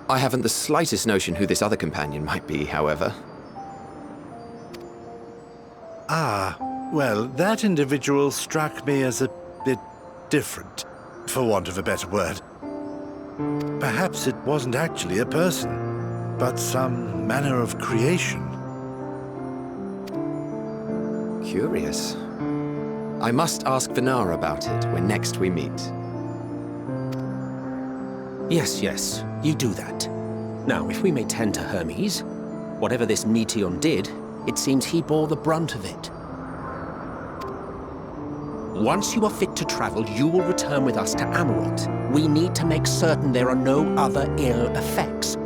I haven't the slightest notion who this other companion might be, however. Ah, well, that individual struck me as a bit different, for want of a better word. Perhaps it wasn't actually a person, but some manner of creation. Curious. I must ask Venar about it when next we meet. Yes, you do that. Now, if we may tend to Hermes, whatever this Meteion did, it seems he bore the brunt of it. Once you are fit to travel, you will return with us to Amarot. We need to make certain there are no other ill effects.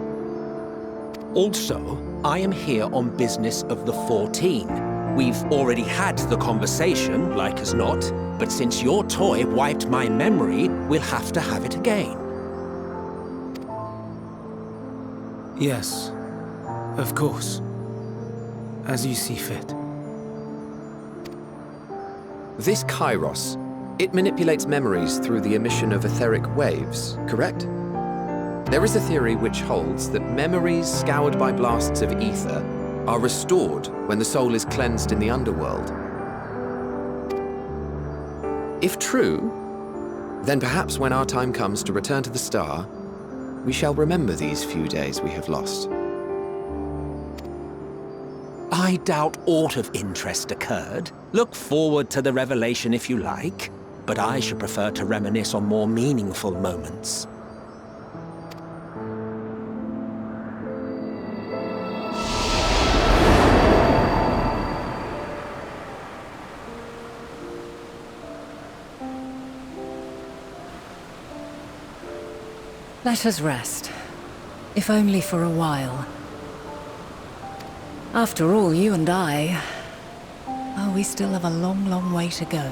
Also, I am here on business of the 14. We've already had the conversation, like as not, but since your toy wiped my memory, we'll have to have it again. Yes, of course. As you see fit. This Kairos, it manipulates memories through the emission of etheric waves, correct? There is a theory which holds that memories scoured by blasts of ether are restored when the soul is cleansed in the underworld. If true, then perhaps when our time comes to return to the star, we shall remember these few days we have lost. I doubt aught of interest occurred. Look forward to the revelation if you like, but I should prefer to reminisce on more meaningful moments. Let us rest. If only for a while. After all, you and I... Oh, we still have a long, long way to go.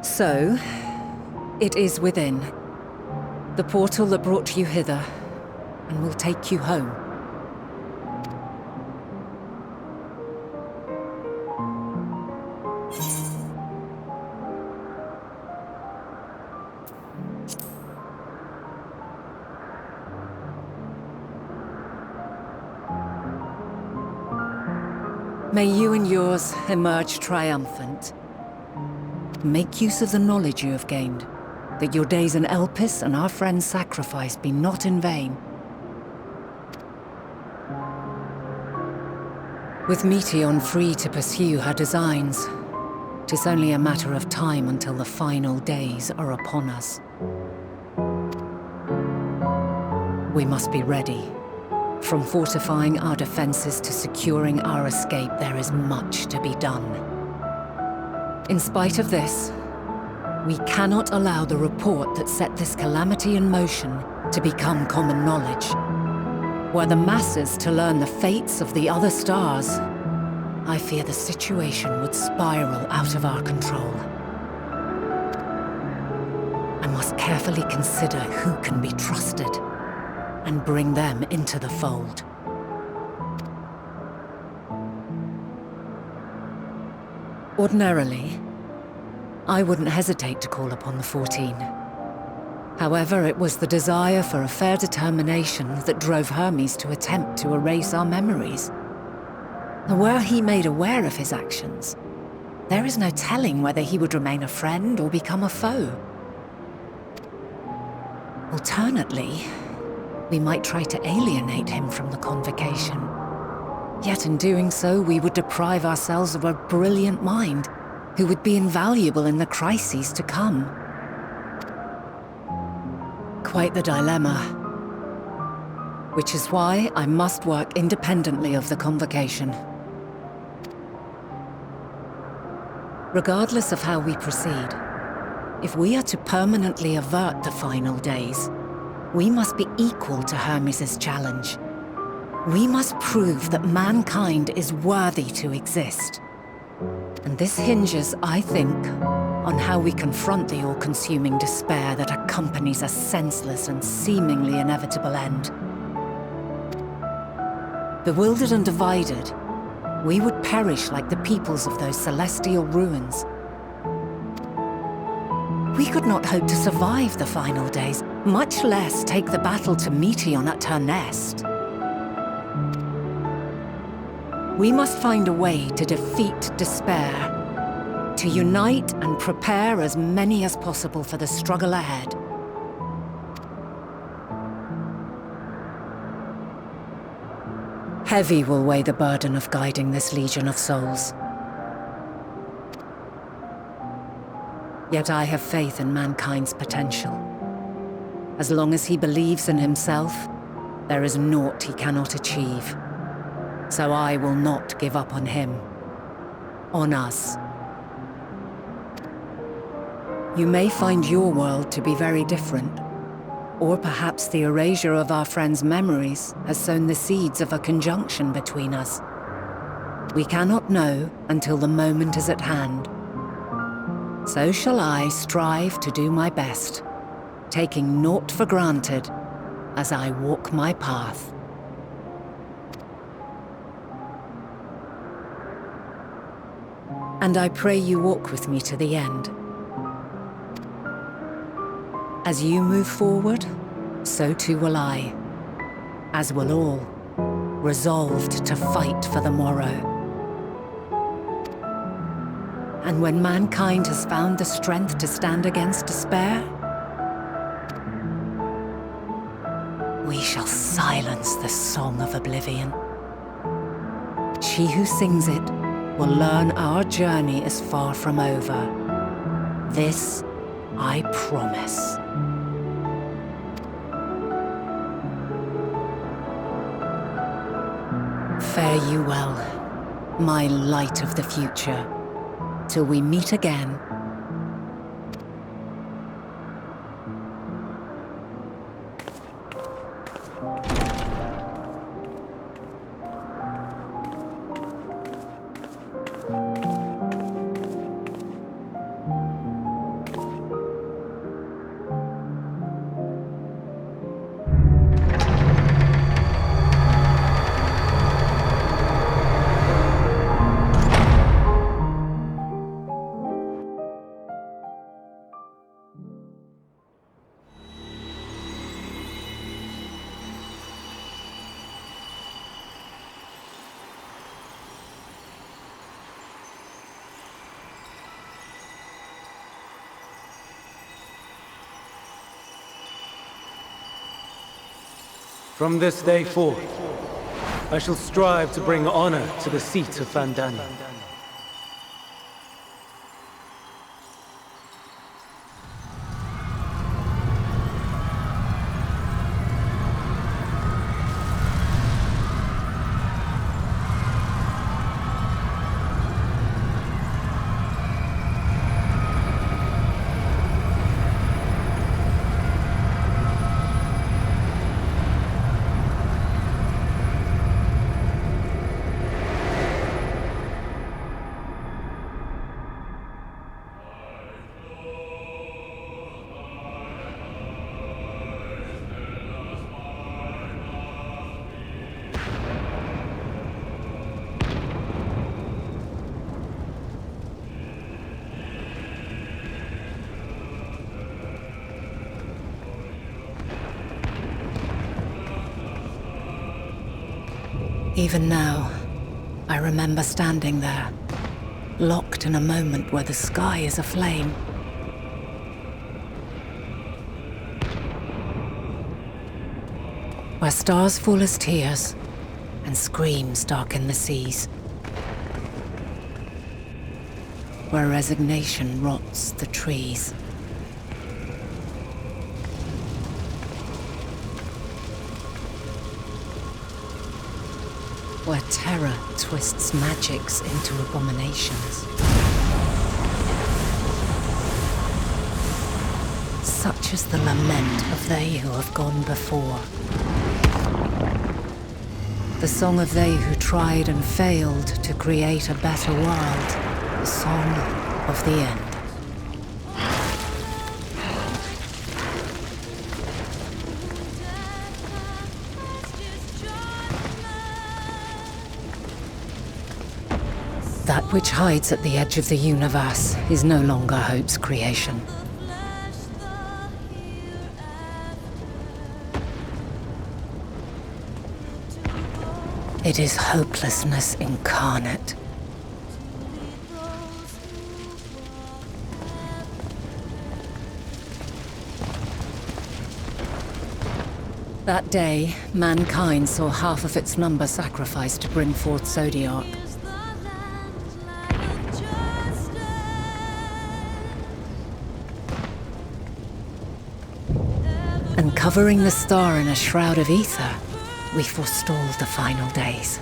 So, it is within. The portal that brought you hither, and will take you home. May you and yours emerge triumphant. Make use of the knowledge you have gained, that your days in Elpis and our friend's sacrifice be not in vain. With Meteion free to pursue her designs, 'tis only a matter of time until the final days are upon us. We must be ready. From fortifying our defenses to securing our escape, there is much to be done. In spite of this, we cannot allow the report that set this calamity in motion to become common knowledge. Were the masses to learn the fates of the other stars, I fear the situation would spiral out of our control. I must carefully consider who can be trusted and bring them into the fold. Ordinarily, I wouldn't hesitate to call upon the 14. However, it was the desire for a fair determination that drove Hermes to attempt to erase our memories. And were he made aware of his actions, there is no telling whether he would remain a friend or become a foe. Alternately, we might try to alienate him from the convocation. Yet in doing so, we would deprive ourselves of a brilliant mind who would be invaluable in the crises to come. Quite the dilemma. Which is why I must work independently of the convocation. Regardless of how we proceed, if we are to permanently avert the final days, we must be equal to Hermes' challenge. We must prove that mankind is worthy to exist. And this hinges, I think, on how we confront the all-consuming despair that accompanies a senseless and seemingly inevitable end. Bewildered and divided, we would perish like the peoples of those celestial ruins. We could not hope to survive the final days, much less take the battle to Meteion at her nest. We must find a way to defeat despair, to unite and prepare as many as possible for the struggle ahead. Heavy will weigh the burden of guiding this legion of souls. Yet I have faith in mankind's potential. As long as he believes in himself, there is naught he cannot achieve. So I will not give up on him. On us. You may find your world to be very different. Or perhaps the erasure of our friend's memories has sown the seeds of a conjunction between us. We cannot know until the moment is at hand. So shall I strive to do my best, taking naught for granted as I walk my path. And I pray you walk with me to the end. As you move forward, so too will I, as will all, resolved to fight for the morrow. And when mankind has found the strength to stand against despair, we shall silence the song of oblivion. She who sings it will learn our journey is far from over. This I promise. Fare you well, my light of the future, till we meet again. From this day forth, I shall strive to bring honor to the seat of Vandani. Even now, I remember standing there, locked in a moment where the sky is aflame. Where stars fall as tears, and screams darken the seas. Where resignation rots the trees. Where terror twists magics into abominations. Such is the lament of they who have gone before. The song of they who tried and failed to create a better world. The song of the end. That which hides at the edge of the universe is no longer hope's creation. It is hopelessness incarnate. That day, mankind saw half of its number sacrificed to bring forth Zodiac. And covering the star in a shroud of ether, we forestalled the final days.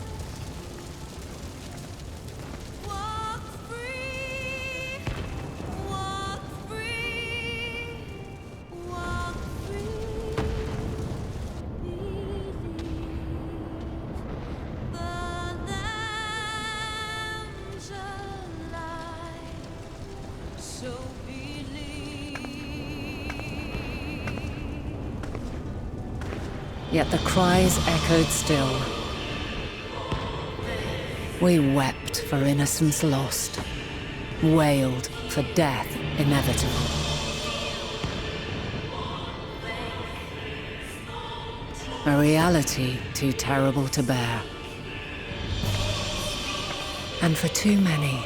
Yet the cries echoed still. We wept for innocence lost, wailed for death inevitable. A reality too terrible to bear. And for too many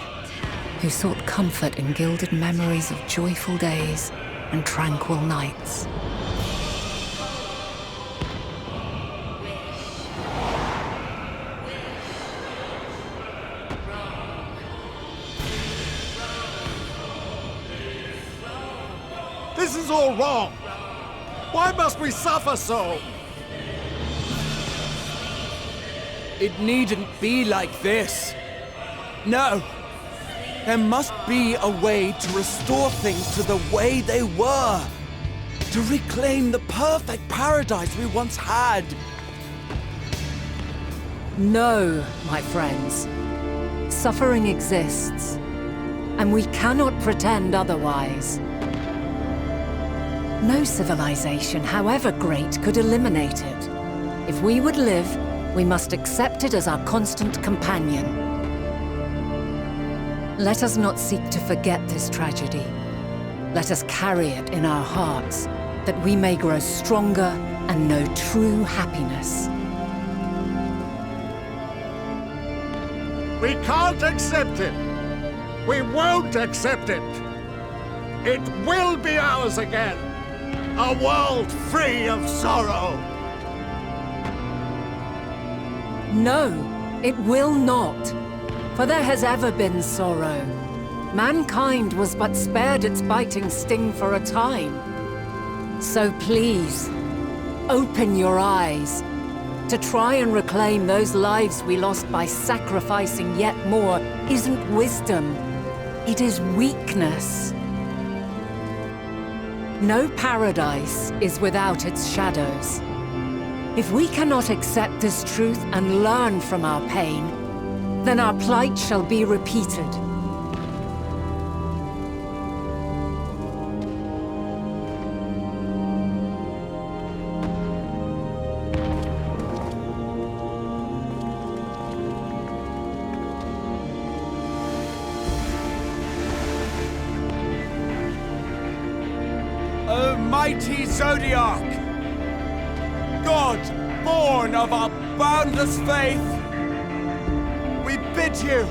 who sought comfort in gilded memories of joyful days and tranquil nights. This is all wrong! Why must we suffer so? It needn't be like this. No. There must be a way to restore things to the way they were. To reclaim the perfect paradise we once had. No, my friends. Suffering exists, and we cannot pretend otherwise. No civilization, however great, could eliminate it. If we would live, we must accept it as our constant companion. Let us not seek to forget this tragedy. Let us carry it in our hearts, that we may grow stronger and know true happiness. We can't accept it! We won't accept it! It will be ours again! A world free of sorrow! No, it will not. For there has ever been sorrow. Mankind was but spared its biting sting for a time. So please, open your eyes. To try and reclaim those lives we lost by sacrificing yet more isn't wisdom. It is weakness. No paradise is without its shadows. If we cannot accept this truth and learn from our pain, then our plight shall be repeated. O mighty Zodiac! God, born of our boundless faith, we bid you,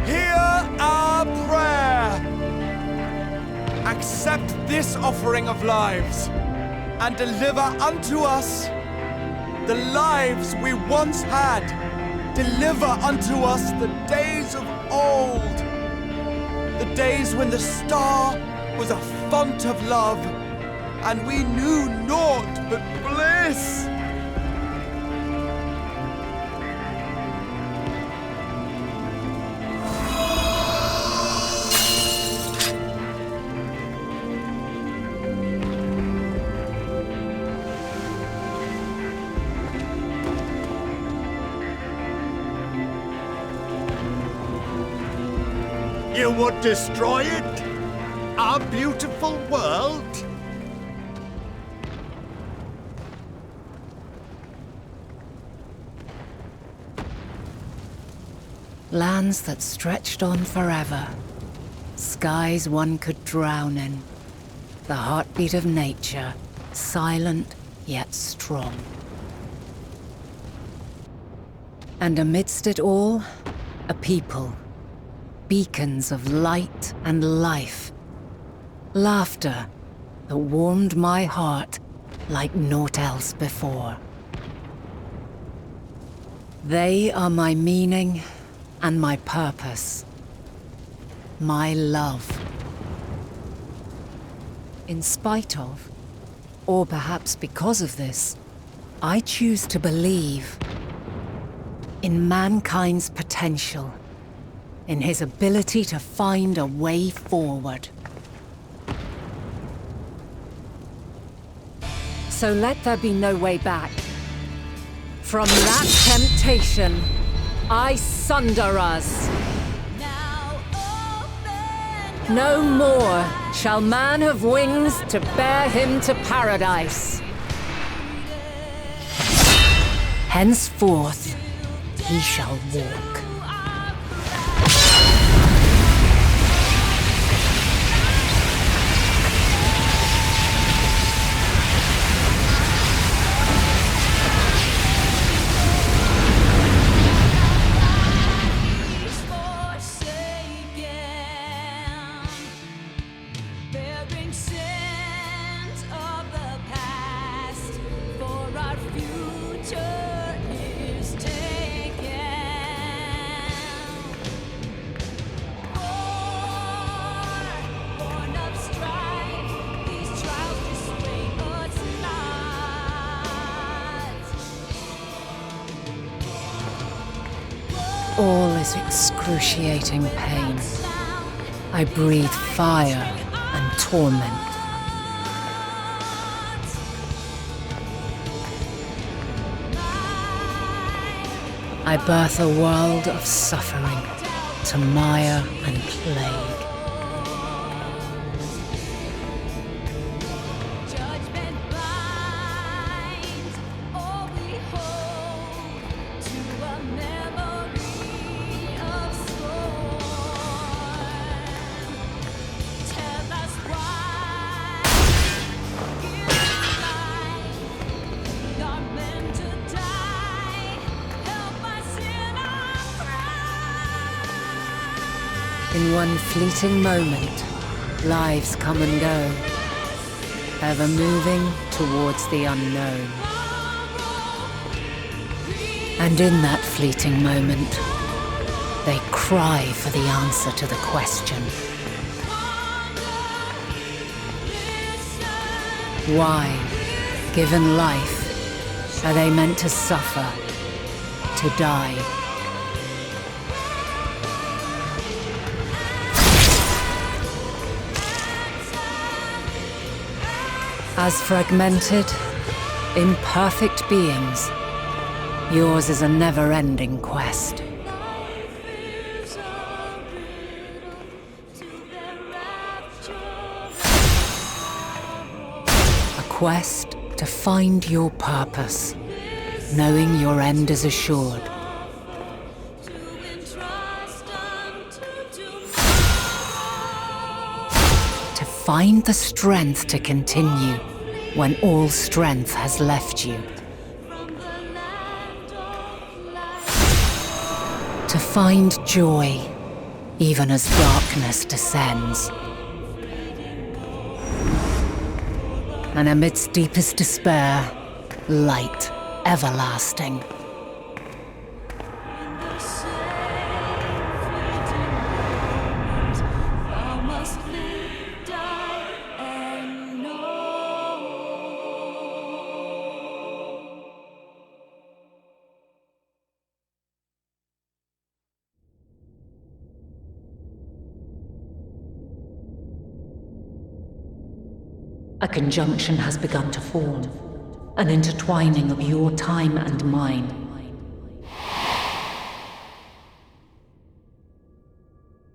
hear our prayer. Accept this offering of lives, and deliver unto us the lives we once had. Deliver unto us the days of old, the days when the star was a font of love, and we knew naught but bliss. You would destroy it? Our beautiful world? Lands that stretched on forever. Skies one could drown in. The heartbeat of nature, silent yet strong. And amidst it all, a people. Beacons of light and life. Laughter that warmed my heart like naught else before. They are my meaning and my purpose. My love. In spite of, or perhaps because of this, I choose to believe in mankind's potential, in his ability to find a way forward. So let there be no way back. From that temptation, I sunder us. No more shall man have wings to bear him to paradise. Henceforth, he shall walk. Future is taken. All is excruciating pain. I breathe fire and torment. I birth a world of suffering to mire and plague. In one fleeting moment, lives come and go, ever moving towards the unknown. And in that fleeting moment, they cry for the answer to the question. Why, given life, are they meant to suffer, to die? As fragmented, imperfect beings, yours is a never-ending quest. A quest to find your purpose, knowing your end is assured. To find the strength to continue when all strength has left you. To find joy, even as darkness descends. And amidst deepest despair, light everlasting. A conjunction has begun to form, an intertwining of your time and mine.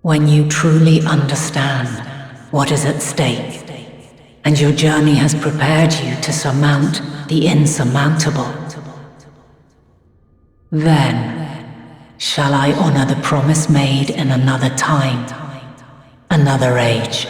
When you truly understand what is at stake, and your journey has prepared you to surmount the insurmountable, then shall I honor the promise made in another time, another age.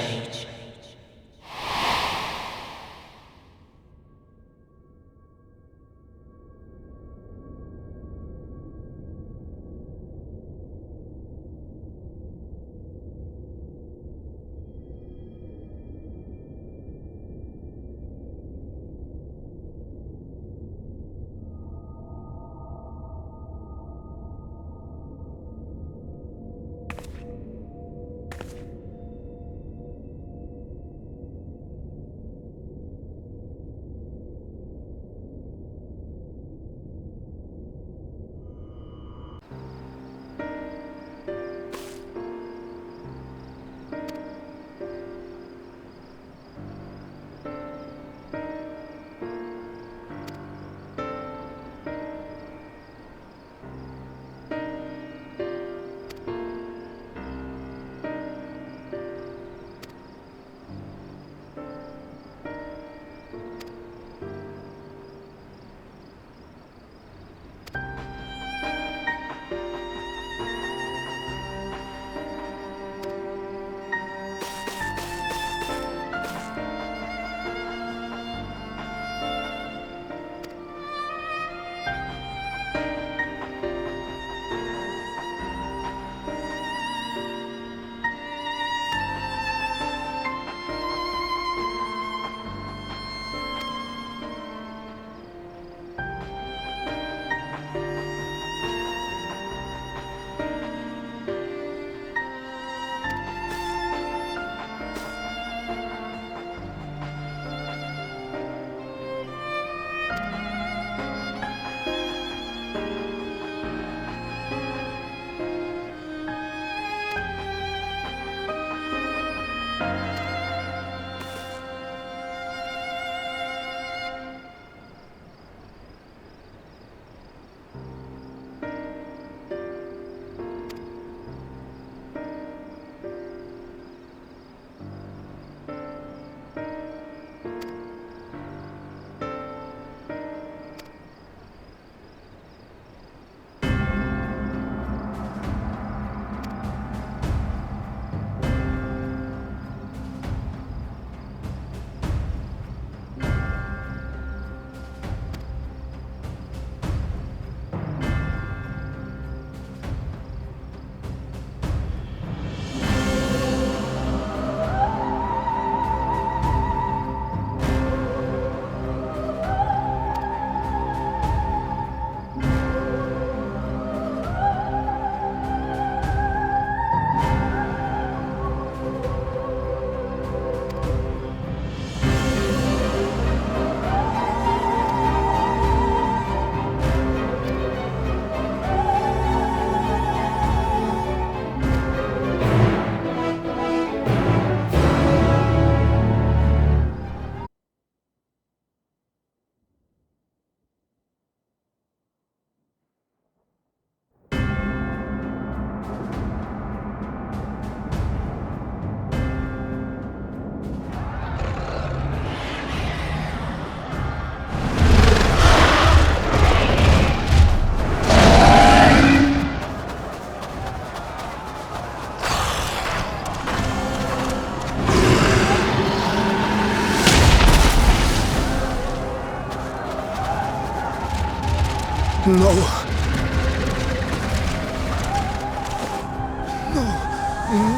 No.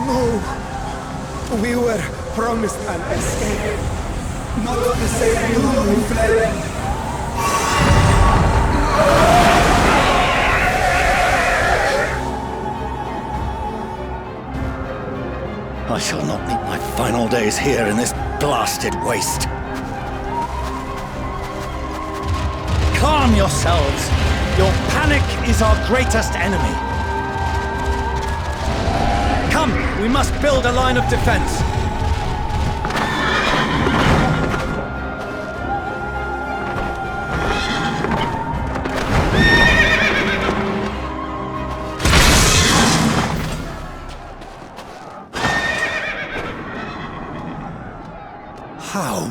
No. We were promised an escape. Not the same you who fled. I shall not meet my final days here in this blasted waste. Calm yourselves! Your panic is our greatest enemy. Come, we must build a line of defense. How?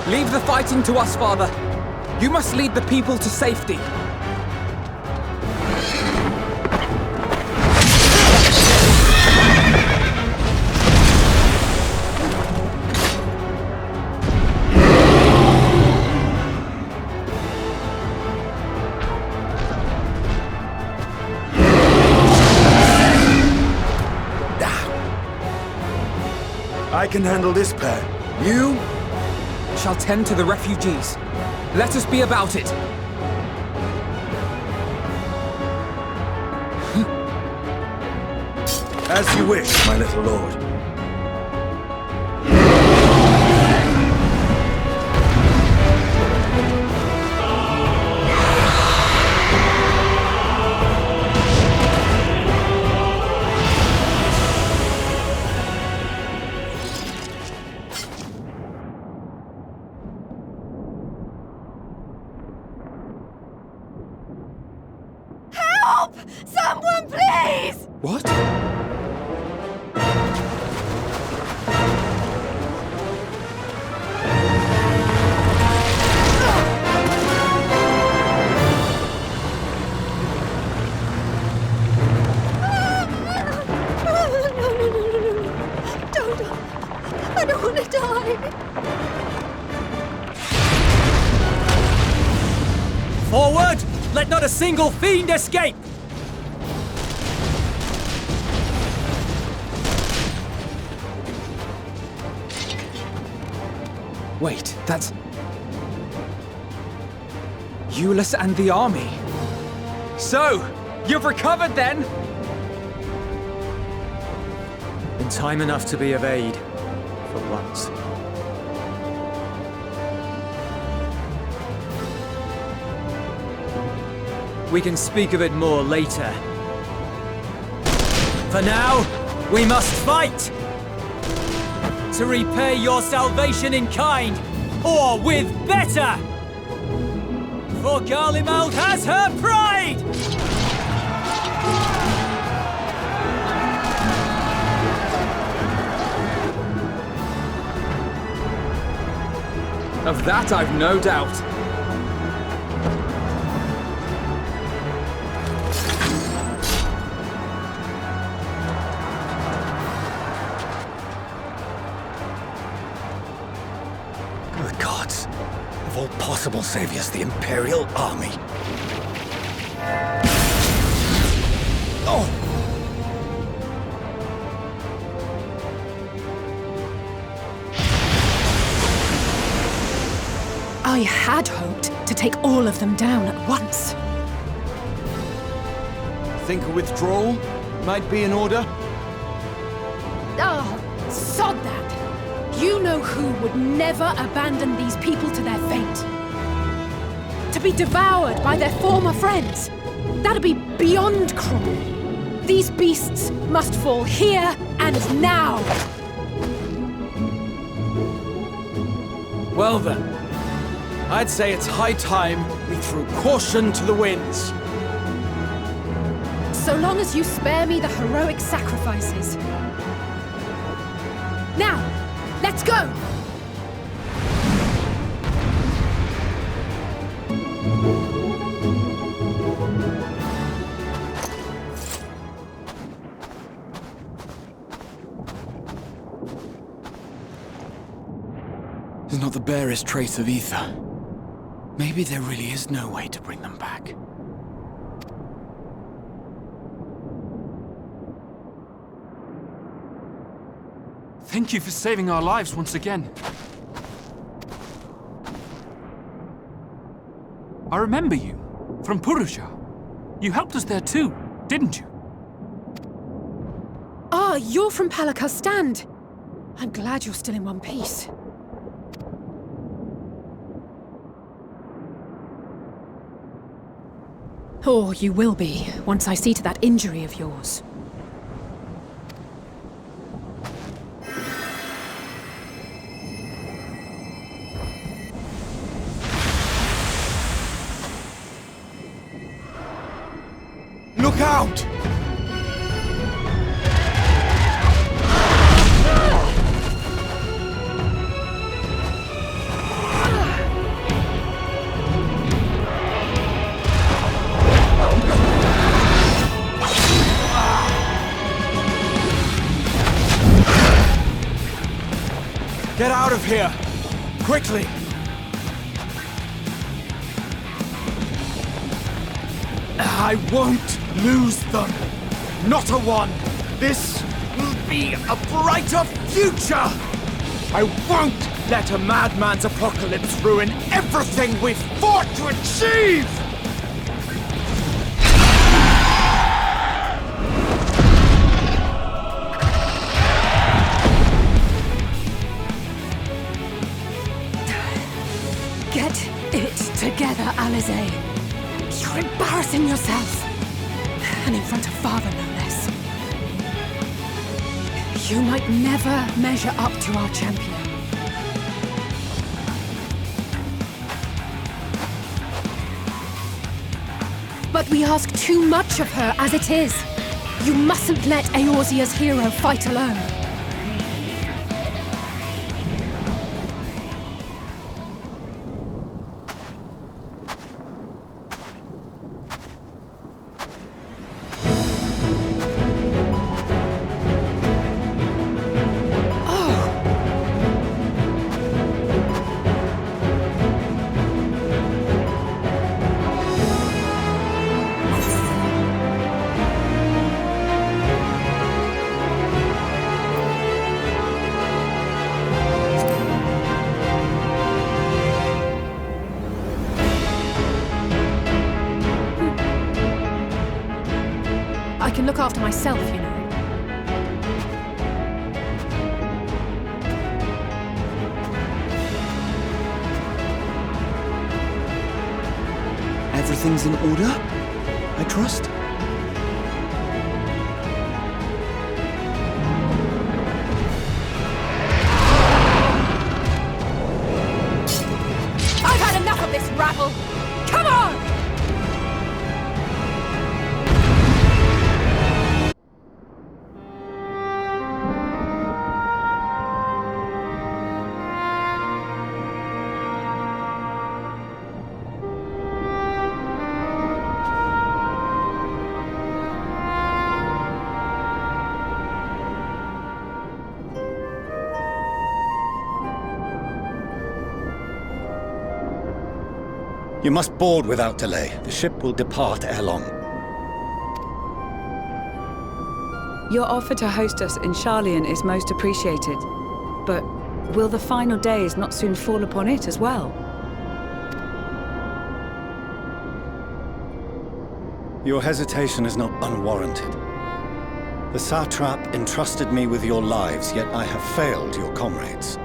Leave the fighting to us, Father. You must lead the people to safety. I can handle this pair. You shall tend to the refugees. Let us be about it. As you wish, my little lord. Help! Someone, please! What? Don't. I don't want to die. Forward! Let not a single fiend escape! Wait, that's... Euless and the army. So, you've recovered then? In time enough to be of aid, for once. We can speak of it more later. For now, we must fight! To repay your salvation in kind, or with better! For Garlemald has her pride! Of that I've no doubt. Good gods. Of all possible saviors, the Imperial Army. Oh! I had hoped to take all of them down at once. Think a withdrawal might be in order? Oh, sod that! You know who would never abandon these people to their fate. To be devoured by their former friends. That'd be beyond cruel. These beasts must fall here and now. Well then, I'd say it's high time we threw caution to the winds. So long as you spare me the heroic sacrifices. Now, let's go! There's not the barest trace of ether. Maybe there really is no way to bring them back. Thank you for saving our lives once again. I remember you, from Purusha. You helped us there too, didn't you? Ah, you're from Palaka's stand. I'm glad you're still in one piece. Or you will be, once I see to that injury of yours. Look out! Get out of here! Quickly! I won't lose them! Not a one! This will be a brighter future! I won't let a madman's apocalypse ruin everything we've fought to achieve! Get it together, Alize. You're embarrassing yourself. And in front of Father, no less. You might never measure up to our champion. But we ask too much of her as it is. You mustn't let Eorzea's hero fight alone. I can look after myself, you know. Everything's in order, I trust? I've had enough of this rabble! Come on! You must board without delay. The ship will depart ere long. Your offer to host us in Sharlayan is most appreciated. But will the final days not soon fall upon it as well? Your hesitation is not unwarranted. The satrap entrusted me with your lives, yet I have failed your comrades.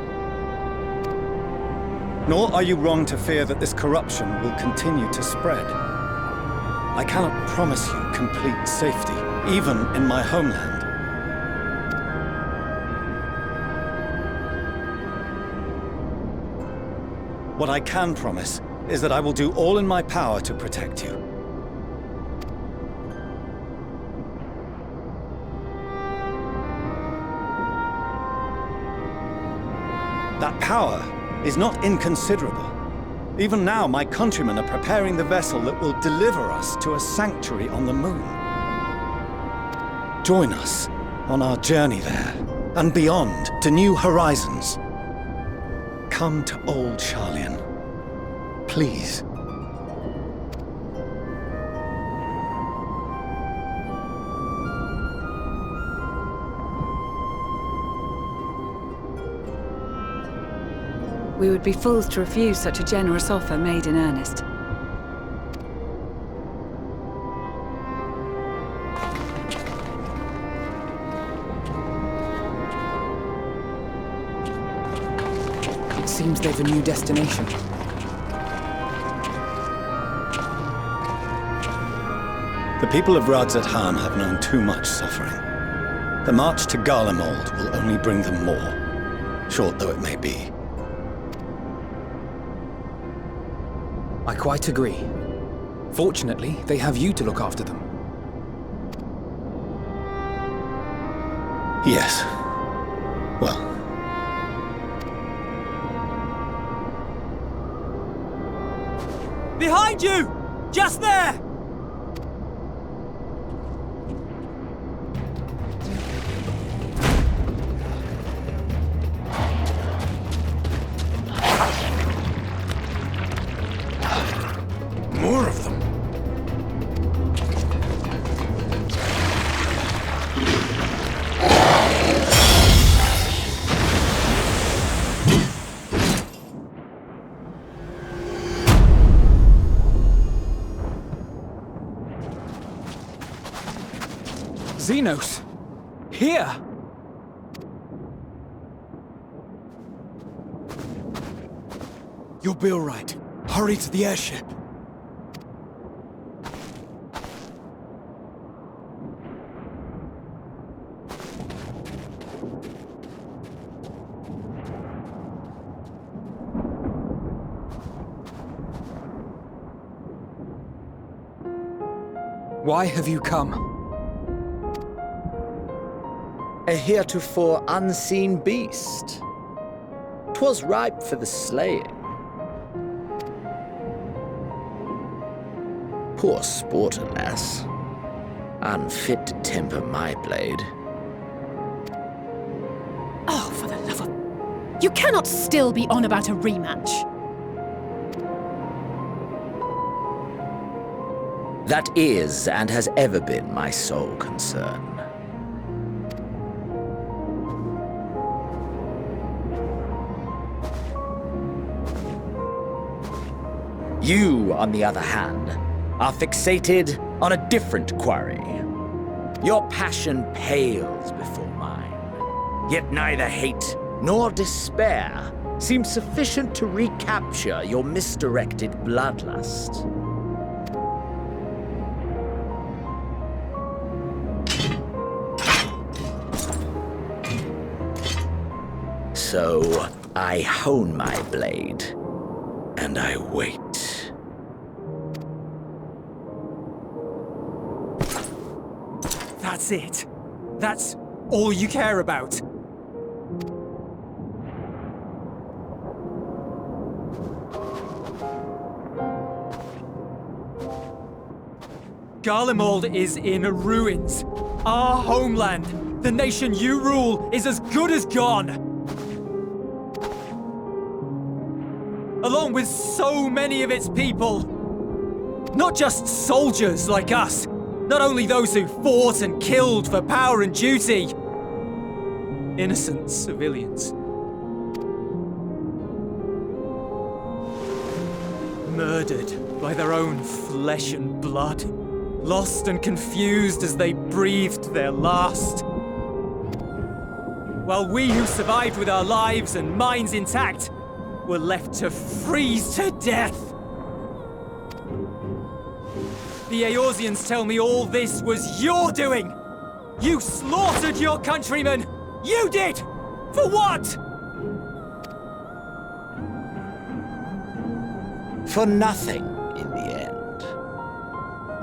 Nor are you wrong to fear that this corruption will continue to spread. I cannot promise you complete safety, even in my homeland. What I can promise is that I will do all in my power to protect you. That power is not inconsiderable. Even now, my countrymen are preparing the vessel that will deliver us to a sanctuary on the moon. Join us on our journey there, and beyond, to new horizons. Come to old Sharlayan. Please. We would be fools to refuse such a generous offer made in earnest. It seems they've a new destination. The people of Radzat-Han have known too much suffering. The march to Garlemald will only bring them more, short though it may be. I quite agree. Fortunately, they have you to look after them. Yes. Well. Behind you! Just there! More of them. Xenos! Here! You'll be all right. Hurry to the airship. Why have you come? A heretofore unseen beast. 'Twas ripe for the slaying. Poor sport, alas. Unfit to temper my blade. Oh, for the love of... You cannot still be on about a rematch. That is, and has ever been, my sole concern. You, on the other hand, are fixated on a different quarry. Your passion pales before mine, yet neither hate nor despair seems sufficient to recapture your misdirected bloodlust. So, I hone my blade, and I wait. That's it. That's all you care about. Garlemald is in ruins. Our homeland, the nation you rule, is as good as gone. Along with so many of its people. Not just soldiers like us. Not only those who fought and killed for power and duty. Innocent civilians. Murdered by their own flesh and blood. Lost and confused as they breathed their last. While we who survived with our lives and minds intact were left to freeze to death. The Eorzeans tell me all this was your doing! You slaughtered your countrymen! You did! For what? For nothing, in the end.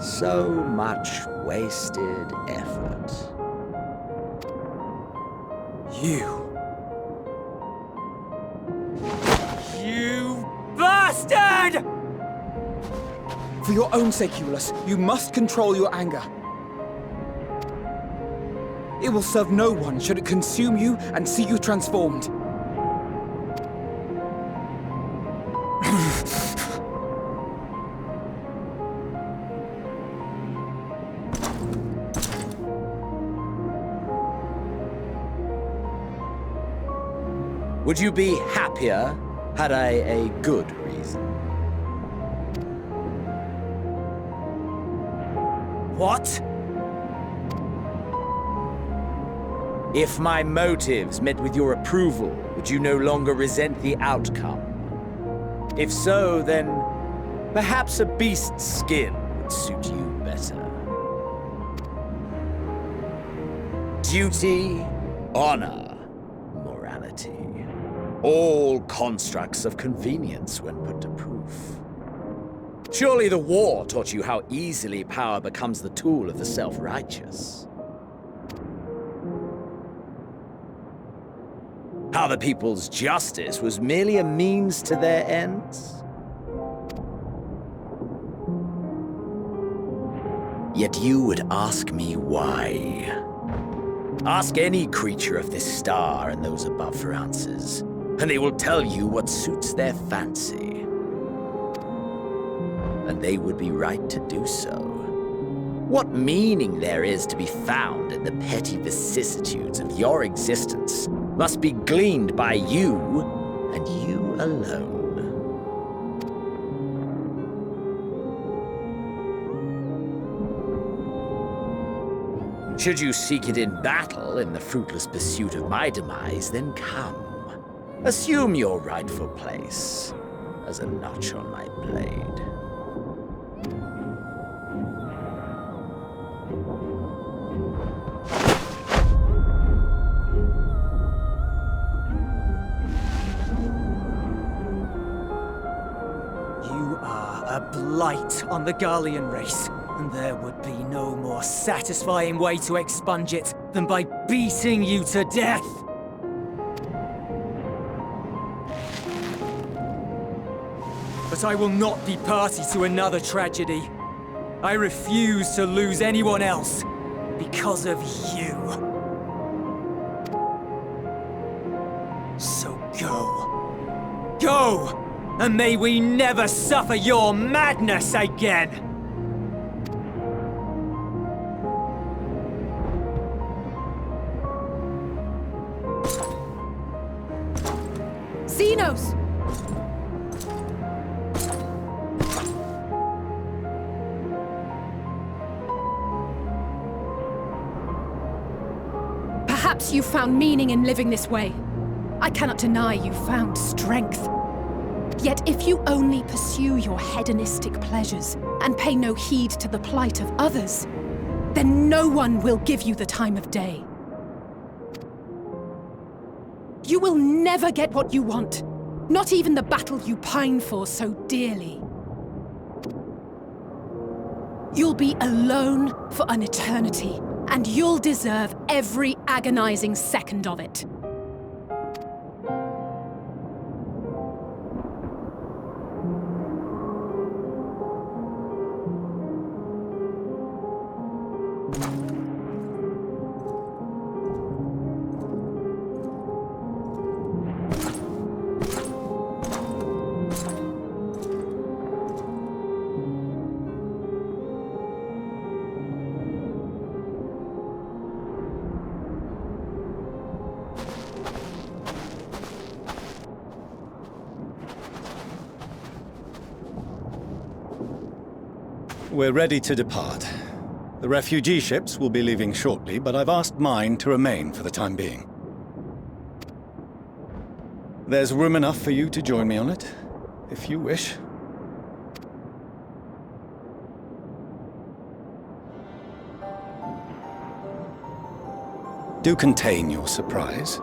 So much wasted effort. You bastard! For your own sake, Eulus, you must control your anger. It will serve no one should it consume you and see you transformed. Would you be happier had I a good reason? What? If my motives met with your approval, would you no longer resent the outcome? If so, then perhaps a beast's skin would suit you better. Duty, honor, morality. All constructs of convenience when put to proof. Surely the war taught you how easily power becomes the tool of the self-righteous. How the people's justice was merely a means to their ends. Yet you would ask me why. Ask any creature of this star and those above for answers, and they will tell you what suits their fancy. And they would be right to do so. What meaning there is to be found in the petty vicissitudes of your existence must be gleaned by you, and you alone. Should you seek it in battle in the fruitless pursuit of my demise, then come. Assume your rightful place as a notch on my blade. You are a blight on the Garlean race, and there would be no more satisfying way to expunge it than by beating you to death. But I will not be party to another tragedy. I refuse to lose anyone else because of you. So go. Go! And may we never suffer your madness again! Xenos! Perhaps you found meaning in living this way. I cannot deny you found strength. Yet if you only pursue your hedonistic pleasures and pay no heed to the plight of others, then no one will give you the time of day. You will never get what you want, not even the battle you pine for so dearly. You'll be alone for an eternity, and you'll deserve every agonizing second of it. We're ready to depart. The refugee ships will be leaving shortly, but I've asked mine to remain for the time being. There's room enough for you to join me on it, if you wish. Do contain your surprise.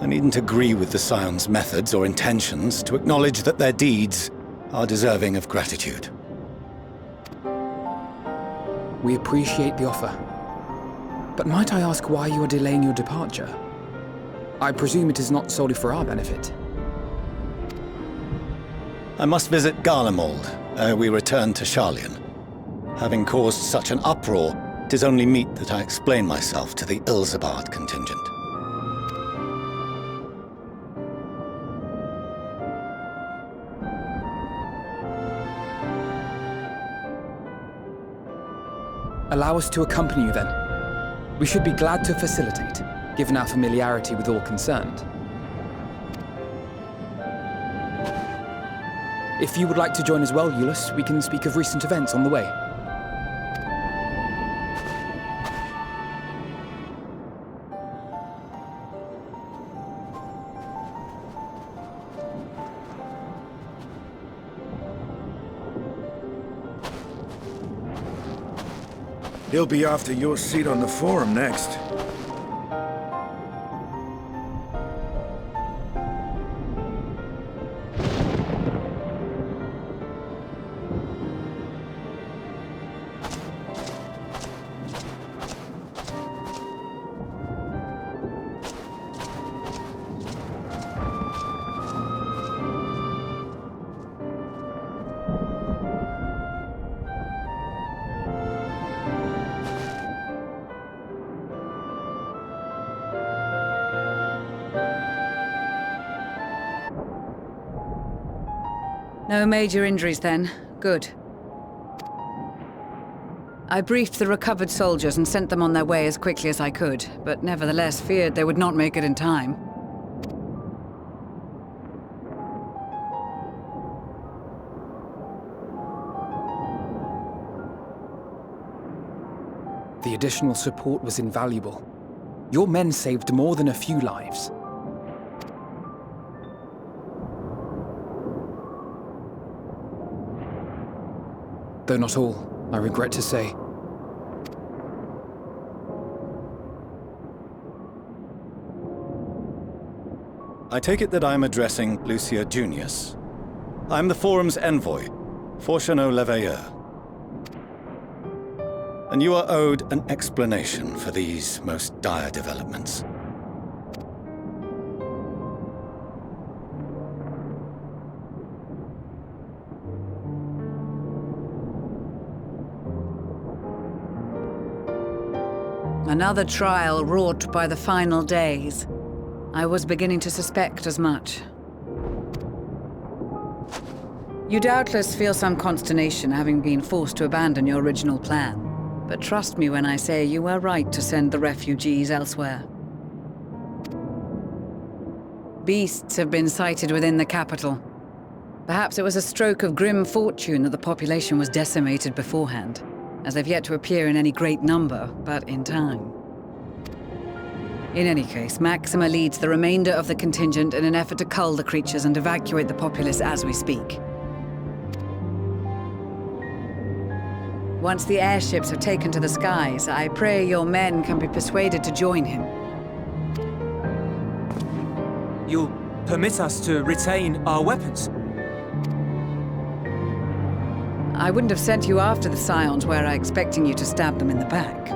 I needn't agree with the Scion's methods or intentions to acknowledge that their deeds are deserving of gratitude. We appreciate the offer. But might I ask why you are delaying your departure? I presume it is not solely for our benefit. I must visit Garlemald ere we return to Sharlayan. Having caused such an uproar, 'tis only meet that I explain myself to the Ilzabard contingent. Allow us to accompany you then. We should be glad to facilitate, given our familiarity with all concerned. If you would like to join as well, Euless, we can speak of recent events on the way. He'll be after your seat on the forum next. No major injuries then. Good. I briefed the recovered soldiers and sent them on their way as quickly as I could, but nevertheless feared they would not make it in time. The additional support was invaluable. Your men saved more than a few lives. Though not all, I regret to say. I take it that I'm addressing Lucia Junius. I'm the Forum's envoy, Forchano Leveilleur. And you are owed an explanation for these most dire developments. Another trial wrought by the final days. I was beginning to suspect as much. You doubtless feel some consternation having been forced to abandon your original plan. But trust me when I say you were right to send the refugees elsewhere. Beasts have been sighted within the capital. Perhaps it was a stroke of grim fortune that the population was decimated beforehand, as they've yet to appear in any great number, but in time. In any case, Maxima leads the remainder of the contingent in an effort to cull the creatures and evacuate the populace as we speak. Once the airships are taken to the skies, I pray your men can be persuaded to join him. You'll permit us to retain our weapons? I wouldn't have sent you after the Scions were I expecting you to stab them in the back.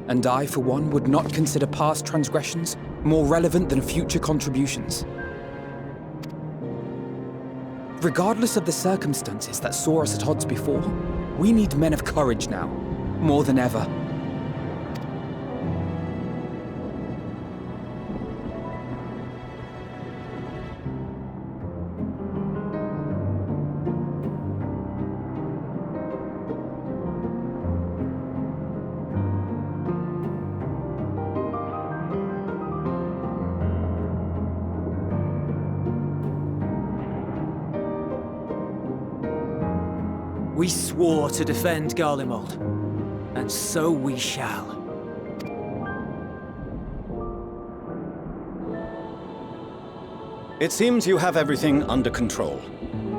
And I, for one, would not consider past transgressions more relevant than future contributions. Regardless of the circumstances that saw us at odds before, we need men of courage now, more than ever. We swore to defend Garlemald, and so we shall. It seems you have everything under control.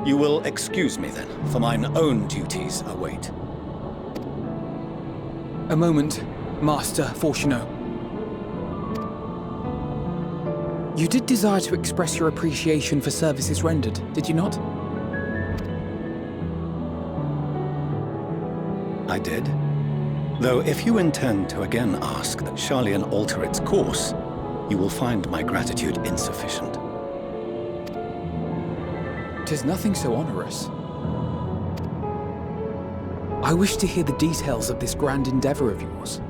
You will excuse me then, for mine own duties await. A moment, Master Forchano. You did desire to express your appreciation for services rendered, did you not? I did. Though if you intend to again ask that Charlian alter its course, you will find my gratitude insufficient. 'Tis nothing so onerous. I wish to hear the details of this grand endeavor of yours.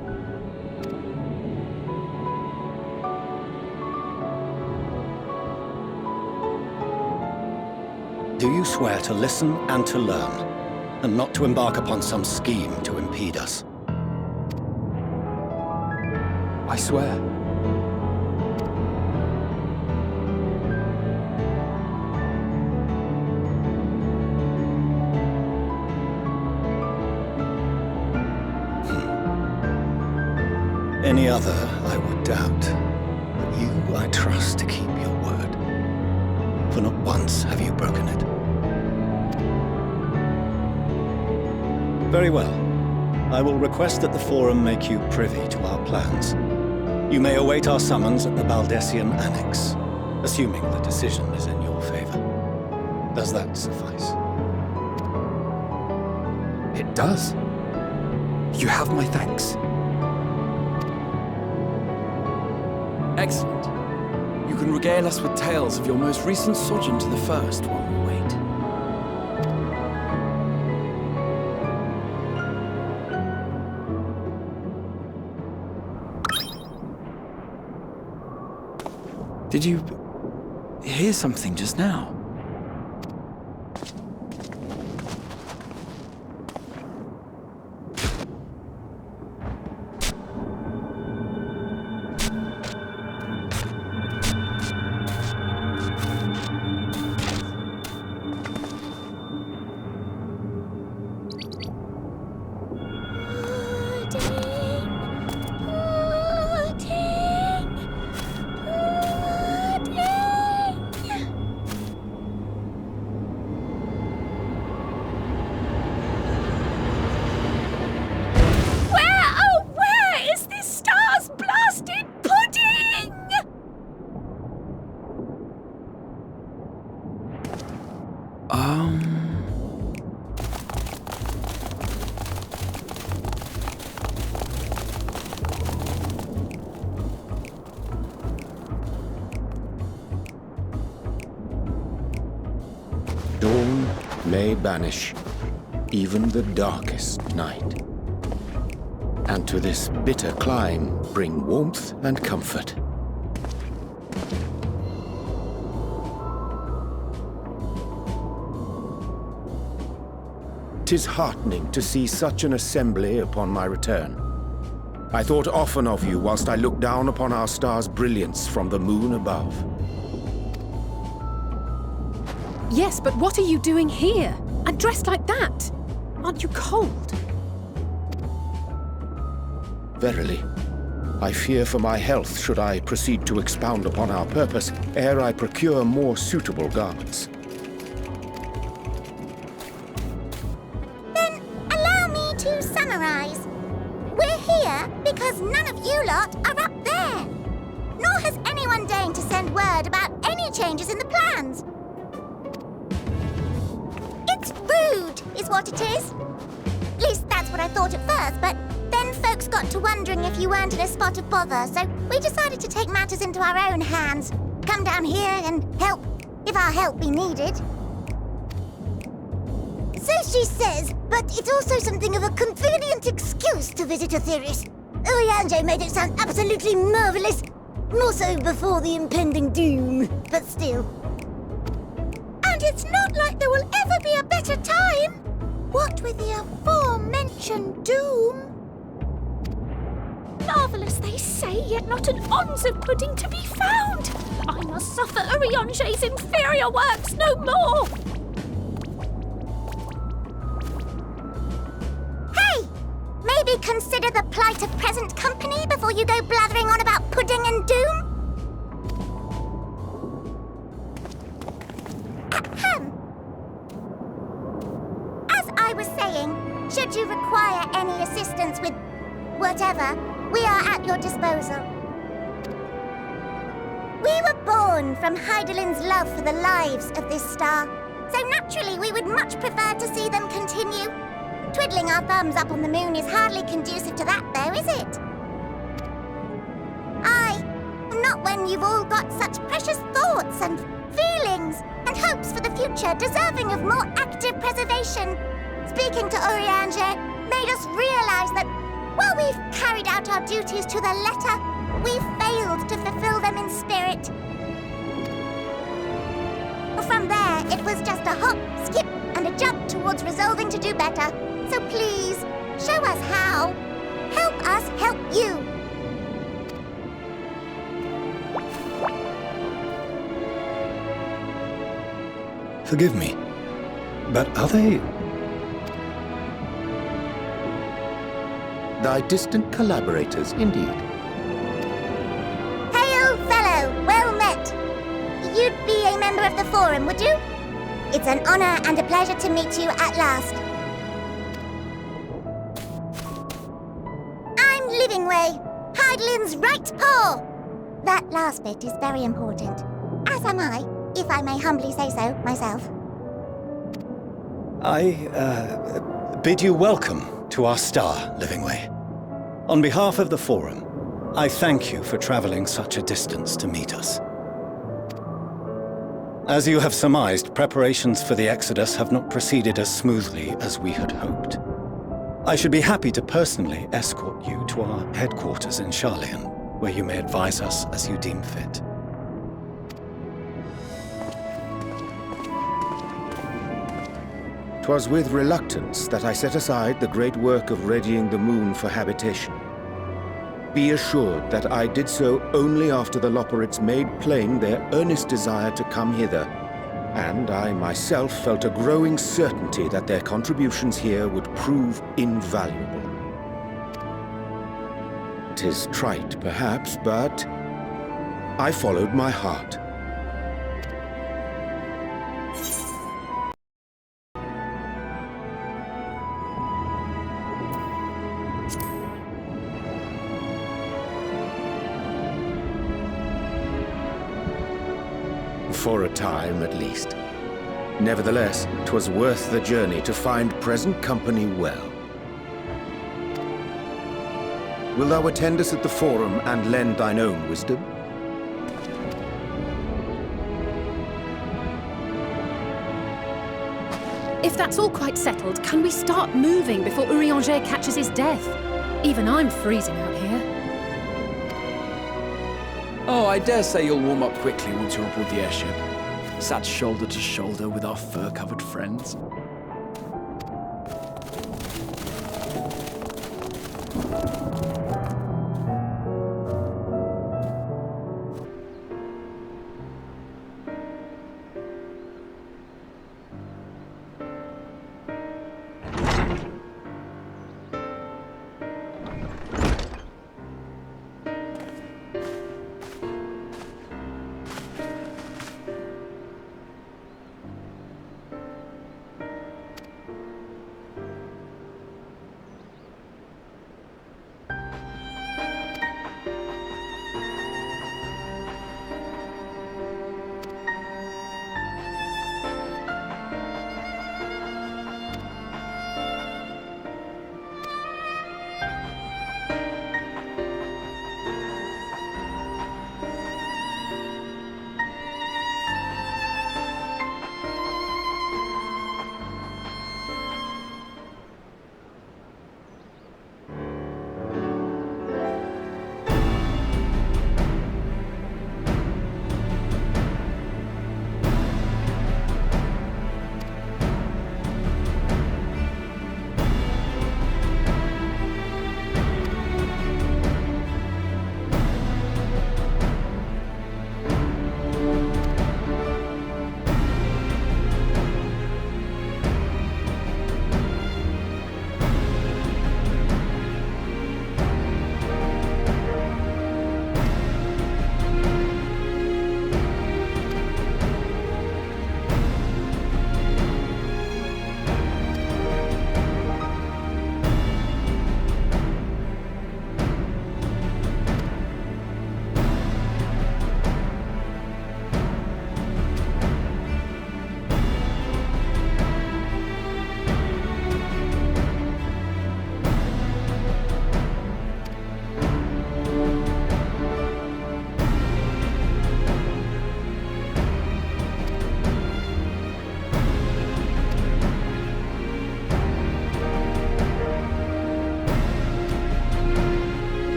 Do you swear to listen and to learn, and not to embark upon some scheme to impede us? I swear. Any other I would doubt, but you I trust to keep your word. For not once have you broken it. Very well. I will request that the Forum make you privy to our plans. You may await our summons at the Baldessian Annex, assuming the decision is in your favor. Does that suffice? It does. You have my thanks. Excellent. You can regale us with tales of your most recent sojourn to the First while we wait. Did you hear something just now? Dawn may banish even the darkest night, and to this bitter clime bring warmth and comfort. 'Tis heartening to see such an assembly upon my return. I thought often of you whilst I looked down upon our star's brilliance from the moon above. Yes, but what are you doing here? And dressed like that? Aren't you cold? Verily, I fear for my health should I proceed to expound upon our purpose ere I procure more suitable garments. Then allow me to summarize. We're here because none of you lot are up there. Nor has anyone deigned to send word about any changes in the plans. It's rude, is what it is. At least that's what I thought at first, but then folks got to wondering if you weren't in a spot of bother, so we decided to take matters into our own hands. Come down here and help, if our help be needed. So she says, but it's also something of a convenient excuse to visit Aetheris. Urianger made it sound absolutely marvelous. More so before the impending doom, but still. And it's not like there will ever be a better time. What with the aforementioned doom? Marvellous, they say, yet not an ounce of pudding to be found. I must suffer Urianger's inferior works no more. Hey! Maybe consider the plight of present company before you go blathering on about pudding and doom? Ahem. As I was saying, should you require any assistance with whatever, we are at your disposal. We were born from Hydaelyn's love for the lives of this star, so naturally we would much prefer to see them continue. Twiddling our thumbs up on the moon is hardly conducive to that, though, is it? Aye, not when you've all got such precious thoughts and feelings and hopes for the future deserving of more active preservation. Speaking to Urianger made us realize that while we've carried out our duties to the letter, we've failed to fulfill them in spirit. From there, it was just a hop, skip, and a jump towards resolving to do better. So please, show us how. Help us help you. Forgive me, but are they... Thy distant collaborators, indeed. Forum, would you? It's an honor and a pleasure to meet you at last. I'm Livingway, Hydaelyn's right paw. That last bit is very important, as am I, if I may humbly say so myself. I bid you welcome to our star, Livingway. On behalf of the Forum, I thank you for traveling such a distance to meet us. As you have surmised, preparations for the Exodus have not proceeded as smoothly as we had hoped. I should be happy to personally escort you to our headquarters in Sharlayan, where you may advise us as you deem fit. 'Twas with reluctance that I set aside the great work of readying the moon for habitation. Be assured that I did so only after the Loperites made plain their earnest desire to come hither, and I myself felt a growing certainty that their contributions here would prove invaluable. 'Tis trite, perhaps, but I followed my heart. For a time, at least. Nevertheless, 'twas worth the journey to find present company well. Will thou attend us at the Forum and lend thine own wisdom? If that's all quite settled, can we start moving before Urianger catches his death? Even I'm freezing out here. Oh, I dare say you'll warm up quickly once you're aboard the airship. Sat shoulder to shoulder with our fur-covered friends.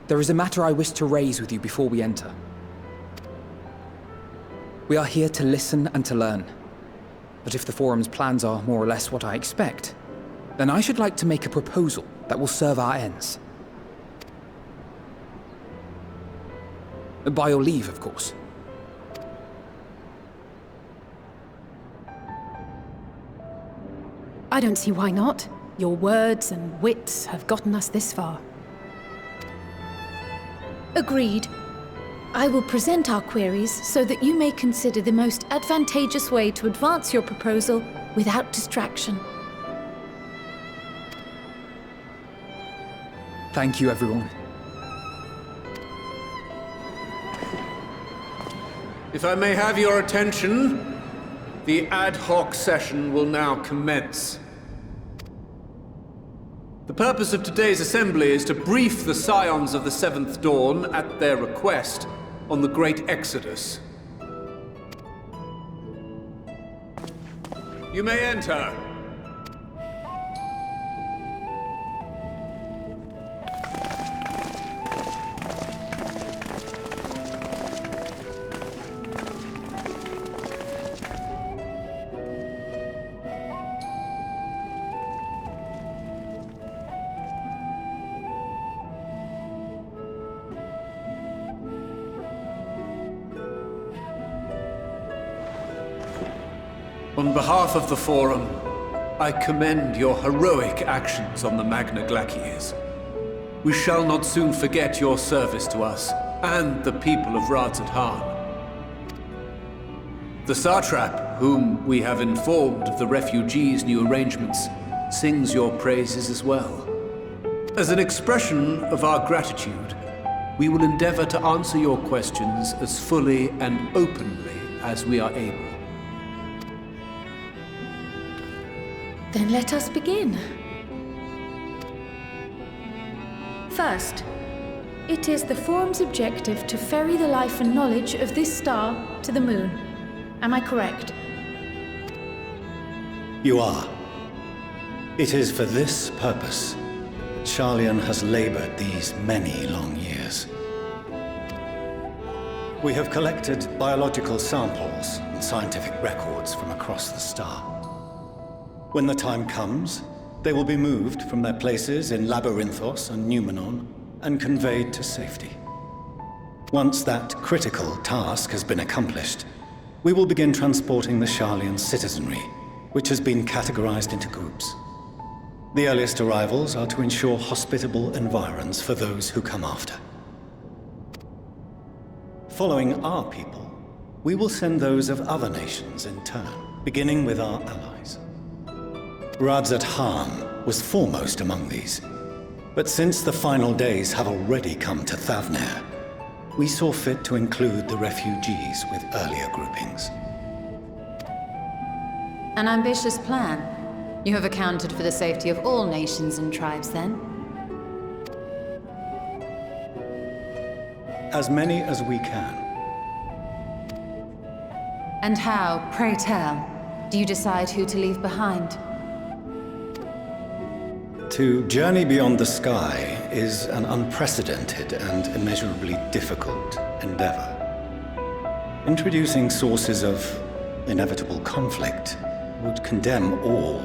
There is a matter I wish to raise with you before we enter. We are here to listen and to learn. But if the Forum's plans are more or less what I expect, then I should like to make a proposal that will serve our ends. By your leave, of course. I don't see why not. Your words and wits have gotten us this far. Agreed. I will present our queries so that you may consider the most advantageous way to advance your proposal without distraction. Thank you, everyone. If I may have your attention, the ad hoc session will now commence. The purpose of today's assembly is to brief the Scions of the Seventh Dawn, at their request, on the Great Exodus. You may enter. On behalf of the Forum, I commend your heroic actions on the Magna Glacies. We shall not soon forget your service to us and the people of Radzat-Han. The Satrap, whom we have informed of the refugees' new arrangements, sings your praises as well. As an expression of our gratitude, we will endeavor to answer your questions as fully and openly as we are able. Then let us begin. First, it is the Forum's objective to ferry the life and knowledge of this star to the moon. Am I correct? You are. It is for this purpose that Sharlayan has labored these many long years. We have collected biological samples and scientific records from across the star. When the time comes, they will be moved from their places in Labyrinthos and Numenon and conveyed to safety. Once that critical task has been accomplished, we will begin transporting the Sharlayan citizenry, which has been categorized into groups. The earliest arrivals are to ensure hospitable environs for those who come after. Following our people, we will send those of other nations in turn, beginning with our allies. Radzat-Han was foremost among these, but since the final days have already come to Thavnair, we saw fit to include the refugees with earlier groupings. An ambitious plan. You have accounted for the safety of all nations and tribes, then? As many as we can. And how, pray tell, do you decide who to leave behind? To journey beyond the sky is an unprecedented and immeasurably difficult endeavor. Introducing sources of inevitable conflict would condemn all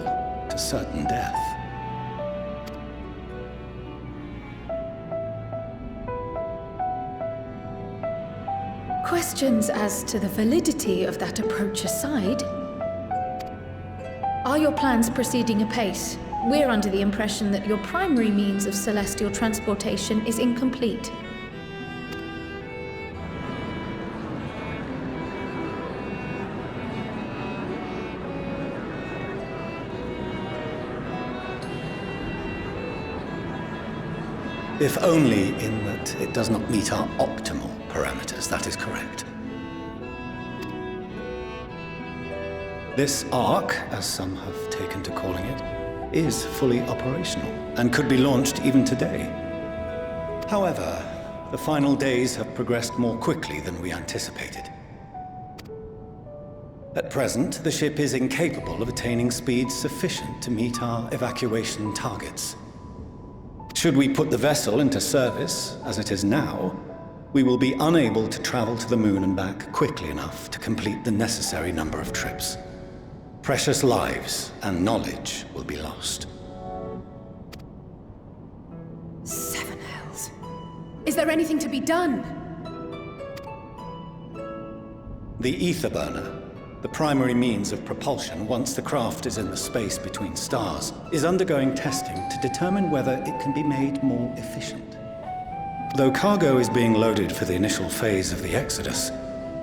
to certain death. Questions as to the validity of that approach aside, are your plans proceeding apace? We're under the impression that your primary means of celestial transportation is incomplete. If only in that it does not meet our optimal parameters, that is correct. This Ark, as some have taken to calling it, is fully operational and could be launched even today. However, the final days have progressed more quickly than we anticipated. At present, the ship is incapable of attaining speeds sufficient to meet our evacuation targets. Should we put the vessel into service, as it is now, we will be unable to travel to the moon and back quickly enough to complete the necessary number of trips. Precious lives and knowledge will be lost. Seven hells. Is there anything to be done? The ether burner, the primary means of propulsion once the craft is in the space between stars, is undergoing testing to determine whether it can be made more efficient. Though cargo is being loaded for the initial phase of the Exodus,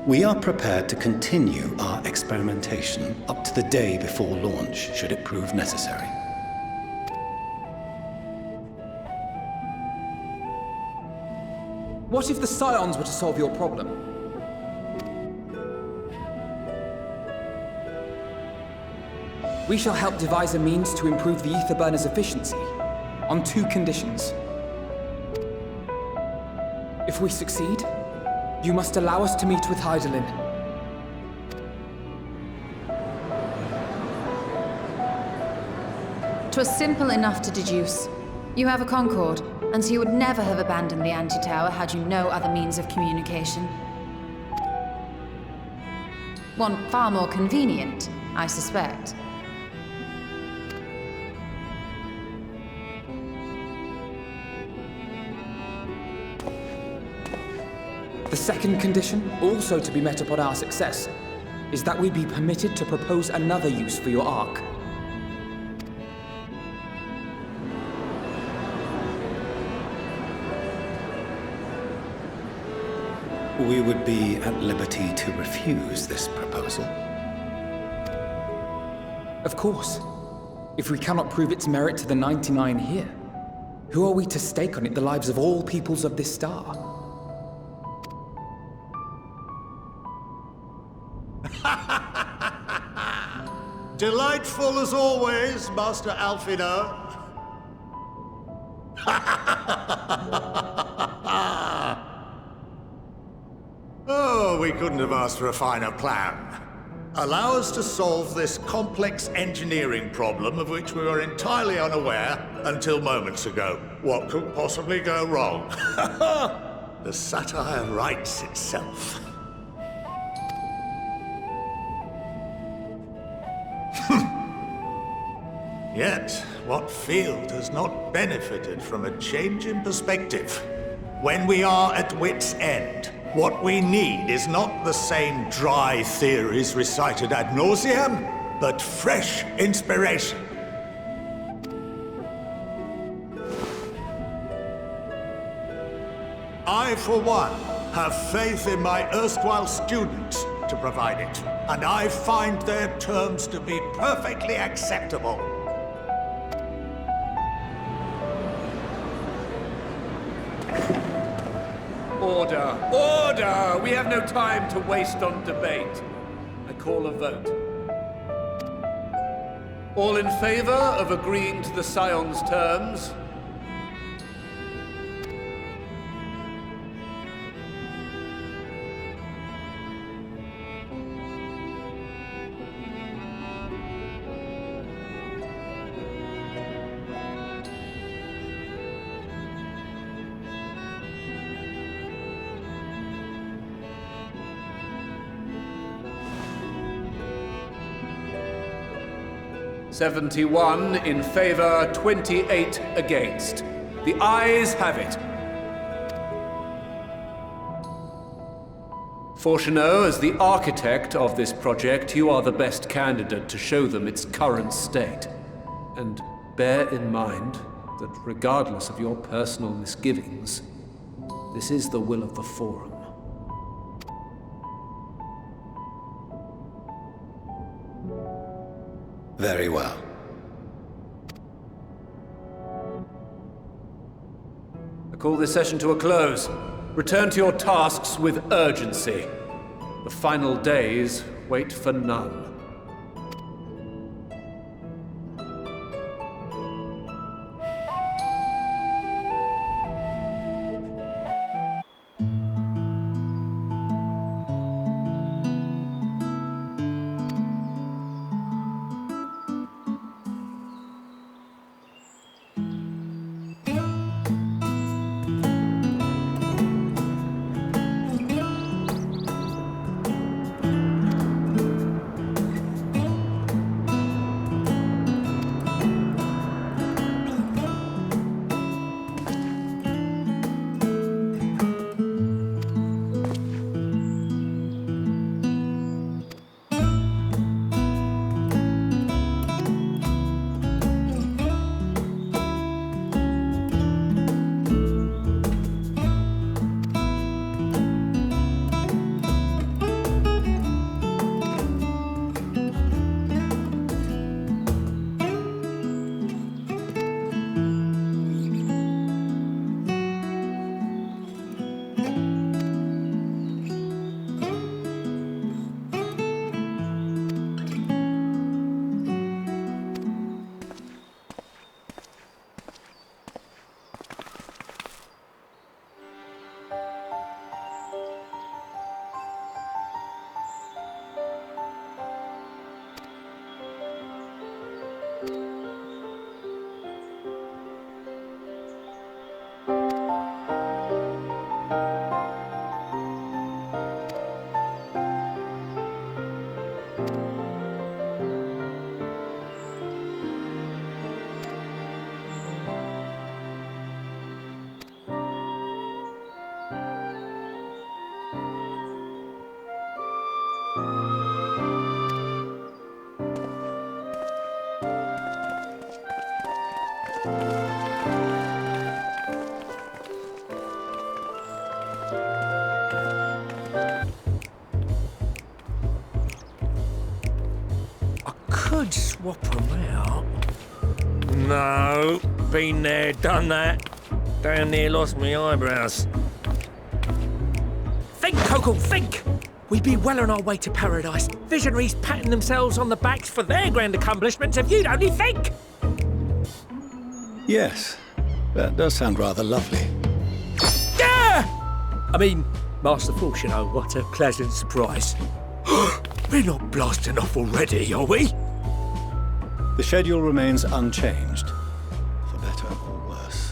we are prepared to continue our experimentation up to the day before launch, should it prove necessary. What if the Scions were to solve your problem? We shall help devise a means to improve the ether burner's efficiency, on 2 conditions. If we succeed, you must allow us to meet with Hydaelyn. 'Twas simple enough to deduce. You have a Concord, and so you would never have abandoned the anti-tower had you no other means of communication. One far more convenient, I suspect. The second condition, also to be met upon our success, is that we be permitted to propose another use for your Ark. We would be at liberty to refuse this proposal. Of course. If we cannot prove its merit to the 99 here, who are we to stake on it the lives of all peoples of this star? Delightful as always, Master Alfino. Oh, we couldn't have asked for a finer plan. Allow us to solve this complex engineering problem of which we were entirely unaware until moments ago. What could possibly go wrong? The satire writes itself. Yet, what field has not benefited from a change in perspective? When we are at wit's end, what we need is not the same dry theories recited ad nauseam, but fresh inspiration. I, for one, have faith in my erstwhile students to provide it, and I find their terms to be perfectly acceptable. Order! Order! We have no time to waste on debate. I call a vote. All in favor of agreeing to the Scion's terms? "71 in favor, 28 against. The ayes have it. Fortuneau, as the architect of this project, you are the best candidate to show them its current state. And bear in mind that regardless of your personal misgivings, this is the will of the Forum. Very well. I call this session to a close. Return to your tasks with urgency. The final days wait for none. No, been there, done that. Damn near lost my eyebrows. Think, Coco, think! We'd be well on our way to paradise. Visionaries patting themselves on the backs for their grand accomplishments if you'd only think! Yes, that does sound rather lovely. Yeah! I mean, Master Force, you know, what a pleasant surprise. We're not blasting off already, are we? The schedule remains unchanged, for better or worse.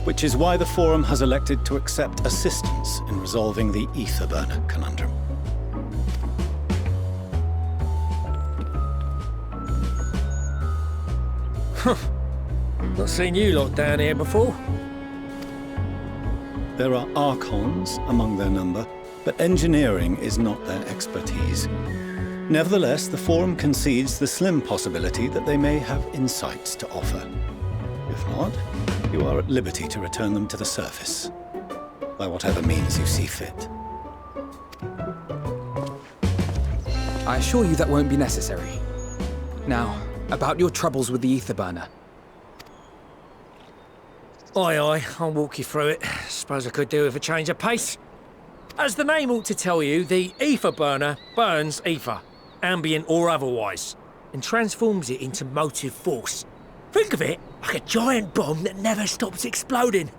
Which is why the Forum has elected to accept assistance in resolving the ether burner conundrum. Not seen you lot down here before. There are Archons among their number, but engineering is not their expertise. Nevertheless, the Forum concedes the slim possibility that they may have insights to offer. If not, you are at liberty to return them to the surface, by whatever means you see fit. I assure you that won't be necessary. Now, about your troubles with the ether burner. Aye, I'll walk you through it. Suppose I could do with a change of pace. As the name ought to tell you, the ether burner burns ether, ambient or otherwise, and transforms it into motive force. Think of it like a giant bomb that never stops exploding.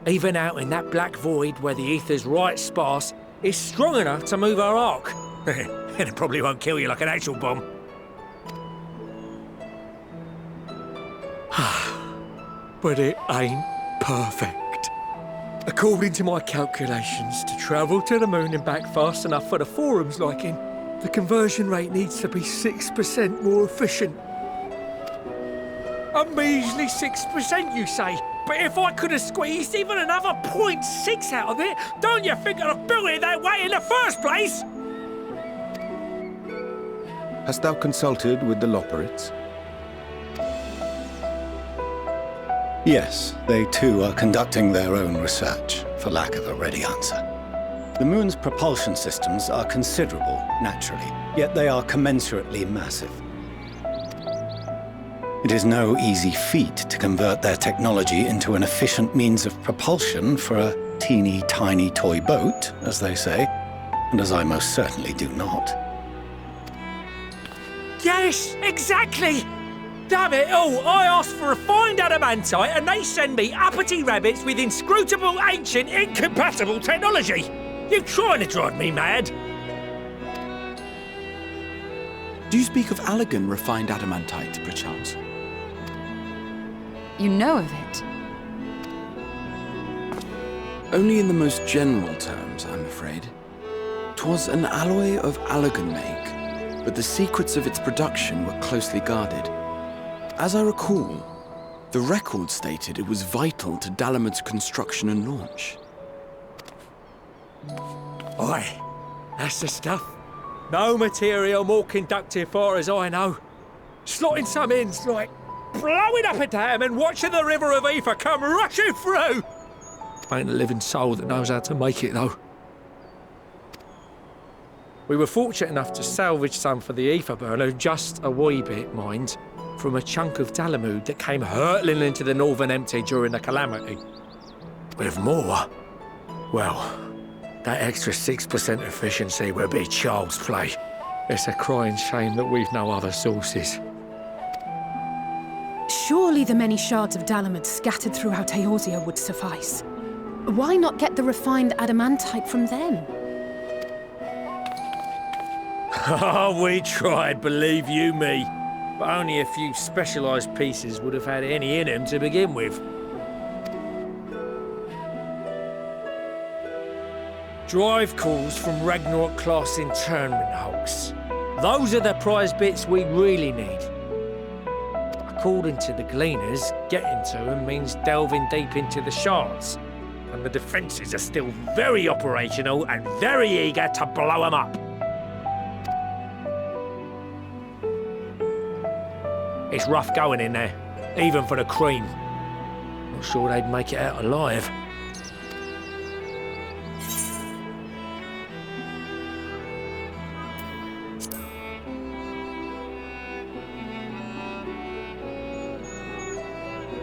Even out in that black void where the ether's right sparse, it's strong enough to move our arc. And it probably won't kill you like an actual bomb. But it ain't perfect. According to my calculations, to travel to the moon and back fast enough for the Forum's liking, the conversion rate needs to be 6% more efficient. A measly 6%, you say? But if I could have squeezed even another 0.6 out of it, don't you think I'd have built it that way in the first place? Hast thou consulted with the Loperites? Yes, they too are conducting their own research, for lack of a ready answer. The moon's propulsion systems are considerable, naturally, yet they are commensurately massive. It is no easy feat to convert their technology into an efficient means of propulsion for a teeny tiny toy boat, as they say, and as I most certainly do not. Yes, exactly! Damn it all, I asked for refined adamantite and they send me uppity rabbits with inscrutable, ancient, incompatible technology! You're trying to drive me mad! Do you speak of Allegan refined adamantite, perchance? You know of it? Only in the most general terms, I'm afraid. 'Twas an alloy of Allegan make, but the secrets of its production were closely guarded. As I recall, the record stated it was vital to Dalamud's construction and launch. Aye, that's the stuff. No material more conductive far as I know. Slotting some ends like blowing up a dam and watching the river of ether come rushing through. Ain't a living soul that knows how to make it though. We were fortunate enough to salvage some for the ether burner, just a wee bit, mind, from a chunk of Dalamud that came hurtling into the Northern Empty during the calamity. With more, well, that extra 6% efficiency would be child's play. It's a crying shame that we've no other sources. Surely the many shards of Dalamud scattered throughout Eorzea would suffice. Why not get the refined adamantite from them? Oh, we tried, believe you me. But only a few specialised pieces would have had any in them to begin with. Drive calls from Ragnarok-class internment hulks. Those are the prize bits we really need. According to the Gleaners, getting to them means delving deep into the shards. And the defences are still very operational and very eager to blow them up. It's rough going in there, even for the cream. Not sure they'd make it out alive.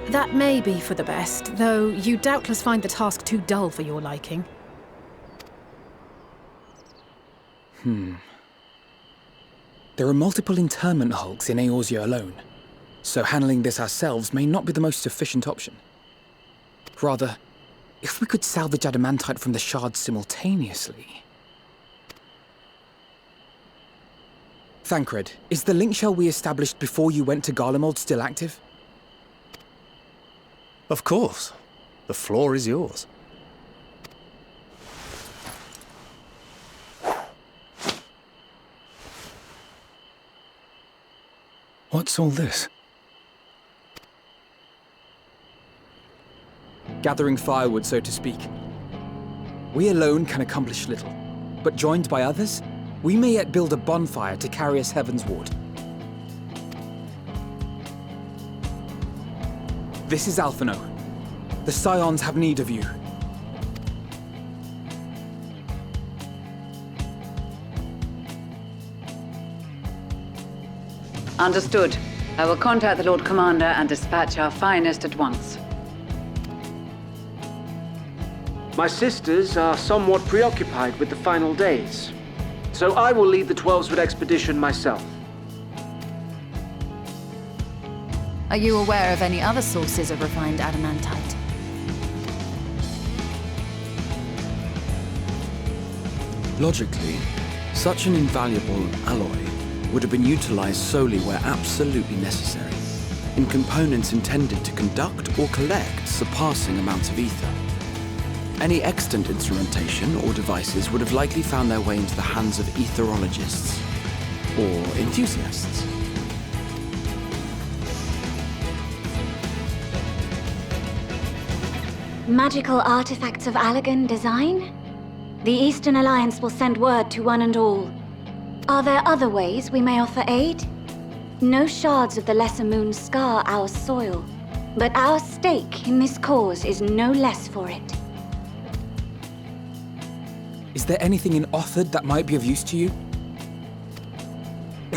That may be for the best, though you doubtless find the task too dull for your liking. There are multiple internment hulks in Eorzea alone, so handling this ourselves may not be the most efficient option. Rather, if we could salvage adamantite from the shards simultaneously... Thancred, is the link shell we established before you went to Garlemald still active? Of course. The floor is yours. What's all this? Gathering firewood, so to speak. We alone can accomplish little, but joined by others, we may yet build a bonfire to carry us heavensward. This is Alphino. The Scions have need of you. Understood. I will contact the Lord Commander and dispatch our finest at once. My sisters are somewhat preoccupied with the final days, so I will lead the 12-Sword expedition myself. Are you aware of any other sources of refined adamantite? Logically, such an invaluable alloy would have been utilized solely where absolutely necessary, in components intended to conduct or collect surpassing amounts of ether. Any extant instrumentation or devices would have likely found their way into the hands of etherologists or enthusiasts. Magical artifacts of Allagan design? The Eastern Alliance will send word to one and all. Are there other ways we may offer aid? No shards of the Lesser Moon scar our soil, but our stake in this cause is no less for it. Is there anything in Othard that might be of use to you?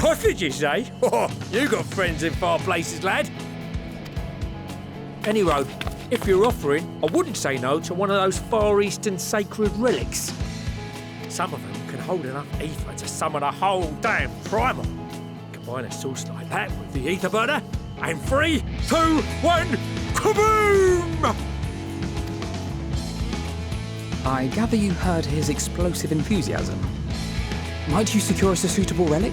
What did you say? Oh, you got friends in far places, lad. Anyway, if you're offering, I wouldn't say no to one of those Far Eastern sacred relics. Some of them can hold enough ether to summon a whole damn primal. Combine a source like that with the ether burner, and 3, 2, 1, kaboom! I gather you heard his explosive enthusiasm. Might you secure us a suitable relic?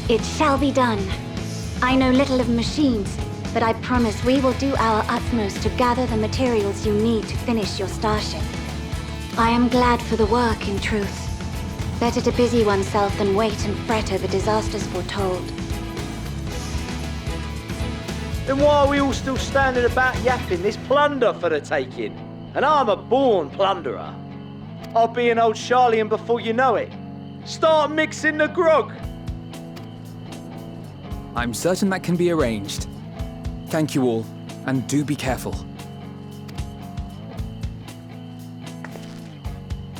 It shall be done. I know little of machines, but I promise we will do our utmost to gather the materials you need to finish your starship. I am glad for the work, in truth. Better to busy oneself than wait and fret over disasters foretold. Then why are we all still standing about yapping? This plunder for the taking? And I'm a born plunderer. I'll be an old Charlian before you know it. Start mixing the grog. I'm certain that can be arranged. Thank you all, and do be careful.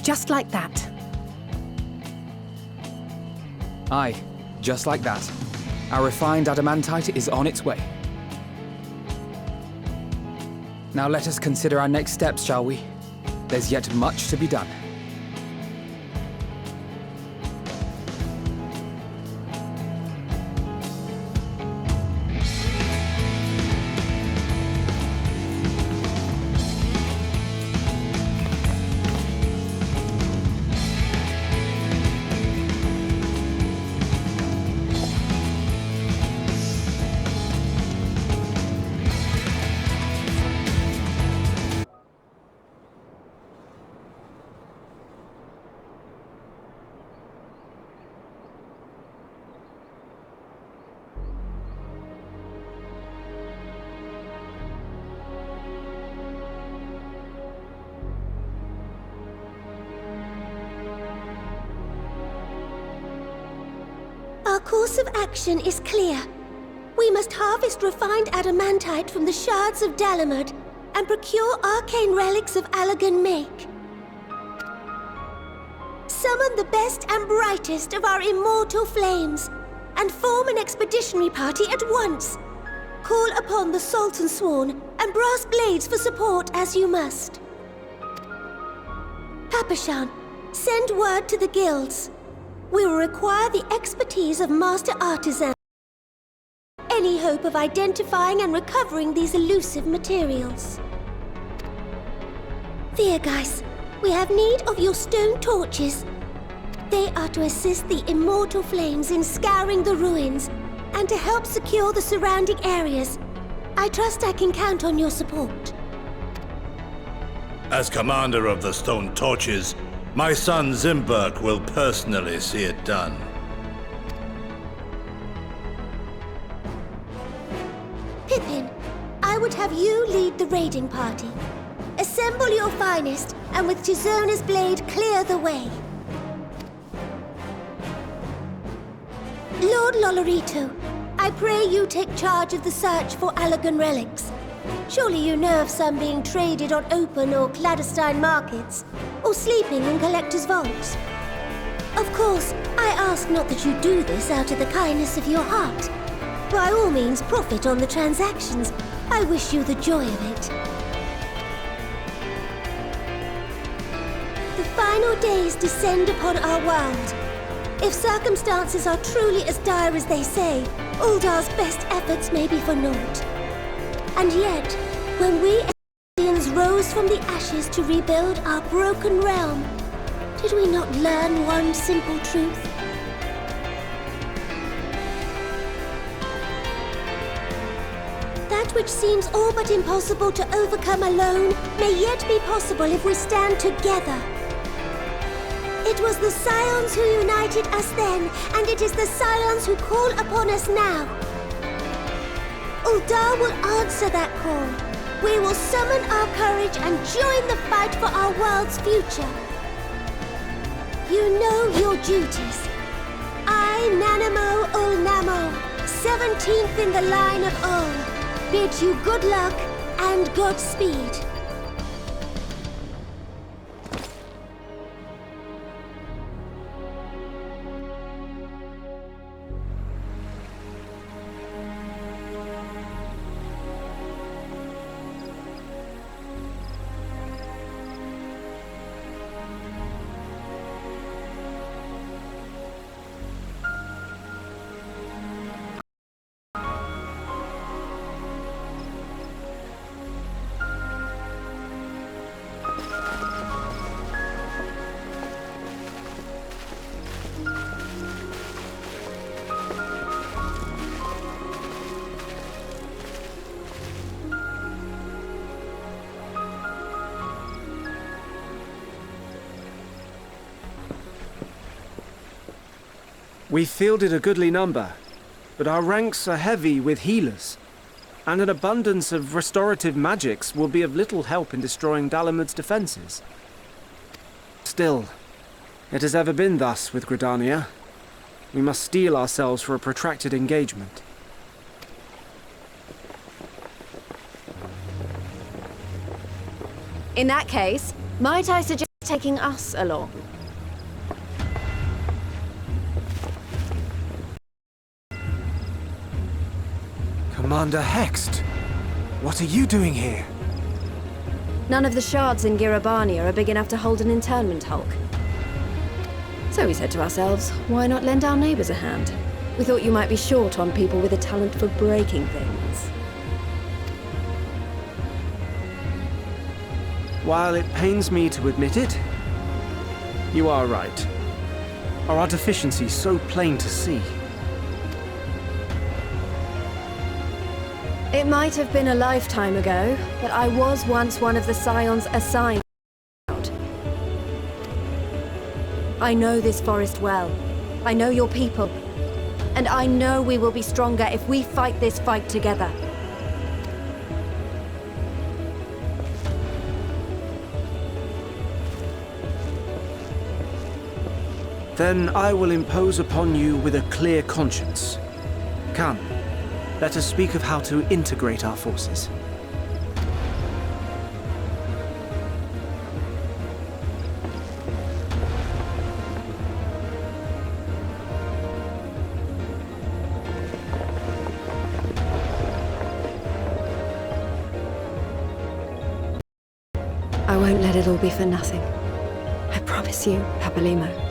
Just like that. Aye, just like that. Our refined adamantite is on its way. Now let us consider our next steps, shall we? There's yet much to be done. Our course of action is clear. We must harvest refined adamantite from the shards of Dalamud and procure arcane relics of Allagan make. Summon the best and brightest of our immortal flames and form an expeditionary party at once. call upon the Sultan Sworn and brass blades for support as you must. Papashan, send word to the guilds. We will require the expertise of master artisans. Any hope of identifying and recovering these elusive materials. Thiergeist, we have need of your stone torches. They are to assist the immortal flames in scouring the ruins and to help secure the surrounding areas. I trust I can count on your support. As commander of the Stone Torches, my son Zimberk will personally see it done. Pippin, I would have you lead the raiding party. Assemble your finest, and with Tizona's blade, clear the way. Lord Lolorito, I pray you take charge of the search for Allagan relics. Surely you know of some being traded on open or clandestine markets, or sleeping in collectors' vaults. Of course, I ask not that you do this out of the kindness of your heart. By all means, profit on the transactions. I wish you the joy of it. The final days descend upon our world. If circumstances are truly as dire as they say, Uldar's best efforts may be for naught. And yet, when we aliens rose from the ashes to rebuild our broken realm, did we not learn one simple truth? That which seems all but impossible to overcome alone may yet be possible if we stand together. It was the Scions who united us then, and it is the Scions who call upon us now. Uldar will answer that call. We will summon our courage and join the fight for our world's future. You know your duties. I, Nanamo Ulnamo, 17th in the line of Ul, bid you good luck and Godspeed. We fielded a goodly number, but our ranks are heavy with healers, and an abundance of restorative magics will be of little help in destroying Dalamud's defenses. Still, it has ever been thus with Gridania. We must steel ourselves for a protracted engagement. In that case, might I suggest taking us along? Commander Hext, what are you doing here? None of the shards in Girabania are big enough to hold an internment hulk. So we said to ourselves, why not lend our neighbors a hand? We thought you might be short on people with a talent for breaking things. While it pains me to admit it, you are right. Are our deficiencies so plain to see? It might have been a lifetime ago, but I was once one of the Scions assigned. I know this forest well. I know your people. And I know we will be stronger if we fight this fight together. Then I will impose upon you with a clear conscience. Come. Let us speak of how to integrate our forces. won't let it all be for nothing. I promise you, Papalimo.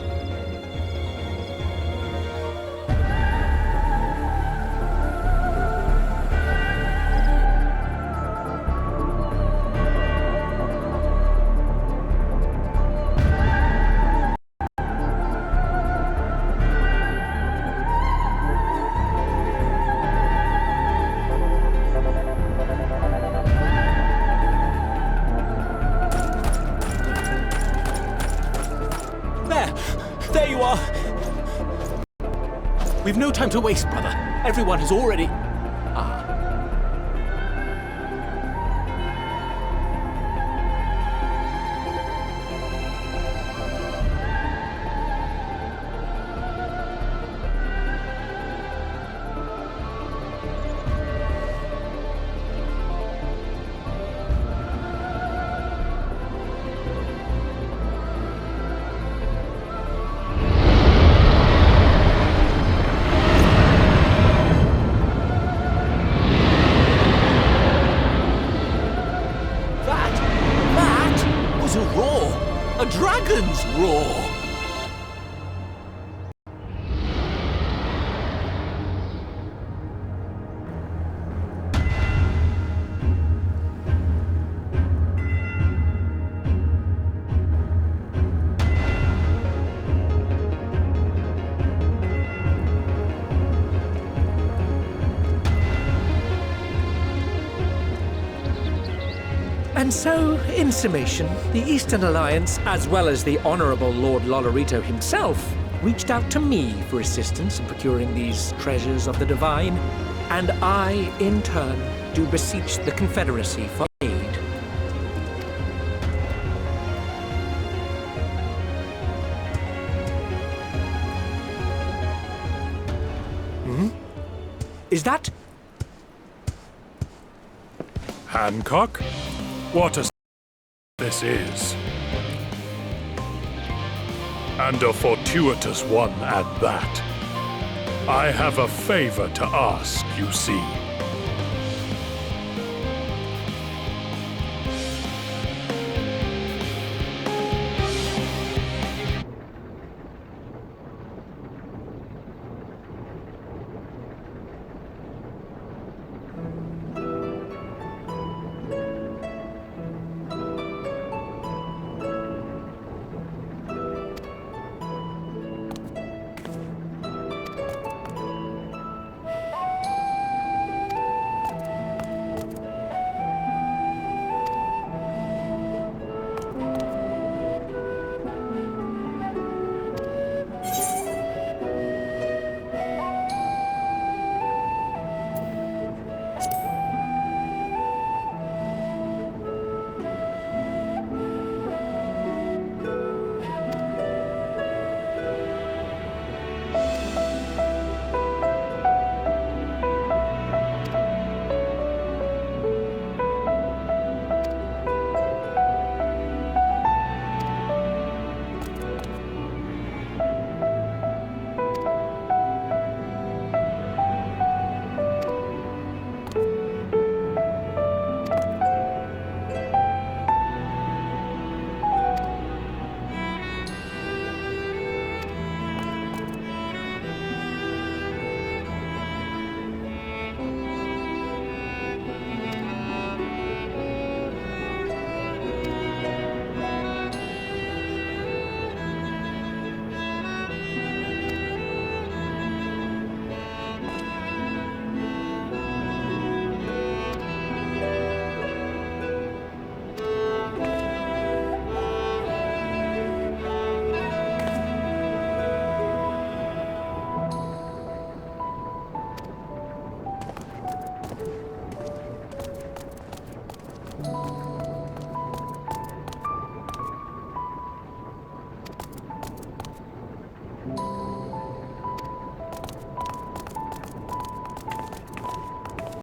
There you are! We've no time to waste, brother. Everyone has already... A dragon's roar! And so, in summation, the Eastern Alliance, as well as the Honourable Lord Lolorito himself, reached out to me for assistance in procuring these treasures of the divine, and I, in turn, do beseech the Confederacy for aid. Is that... Hancock? What a this is. And a fortuitous one at that. I have a favor to ask, you see.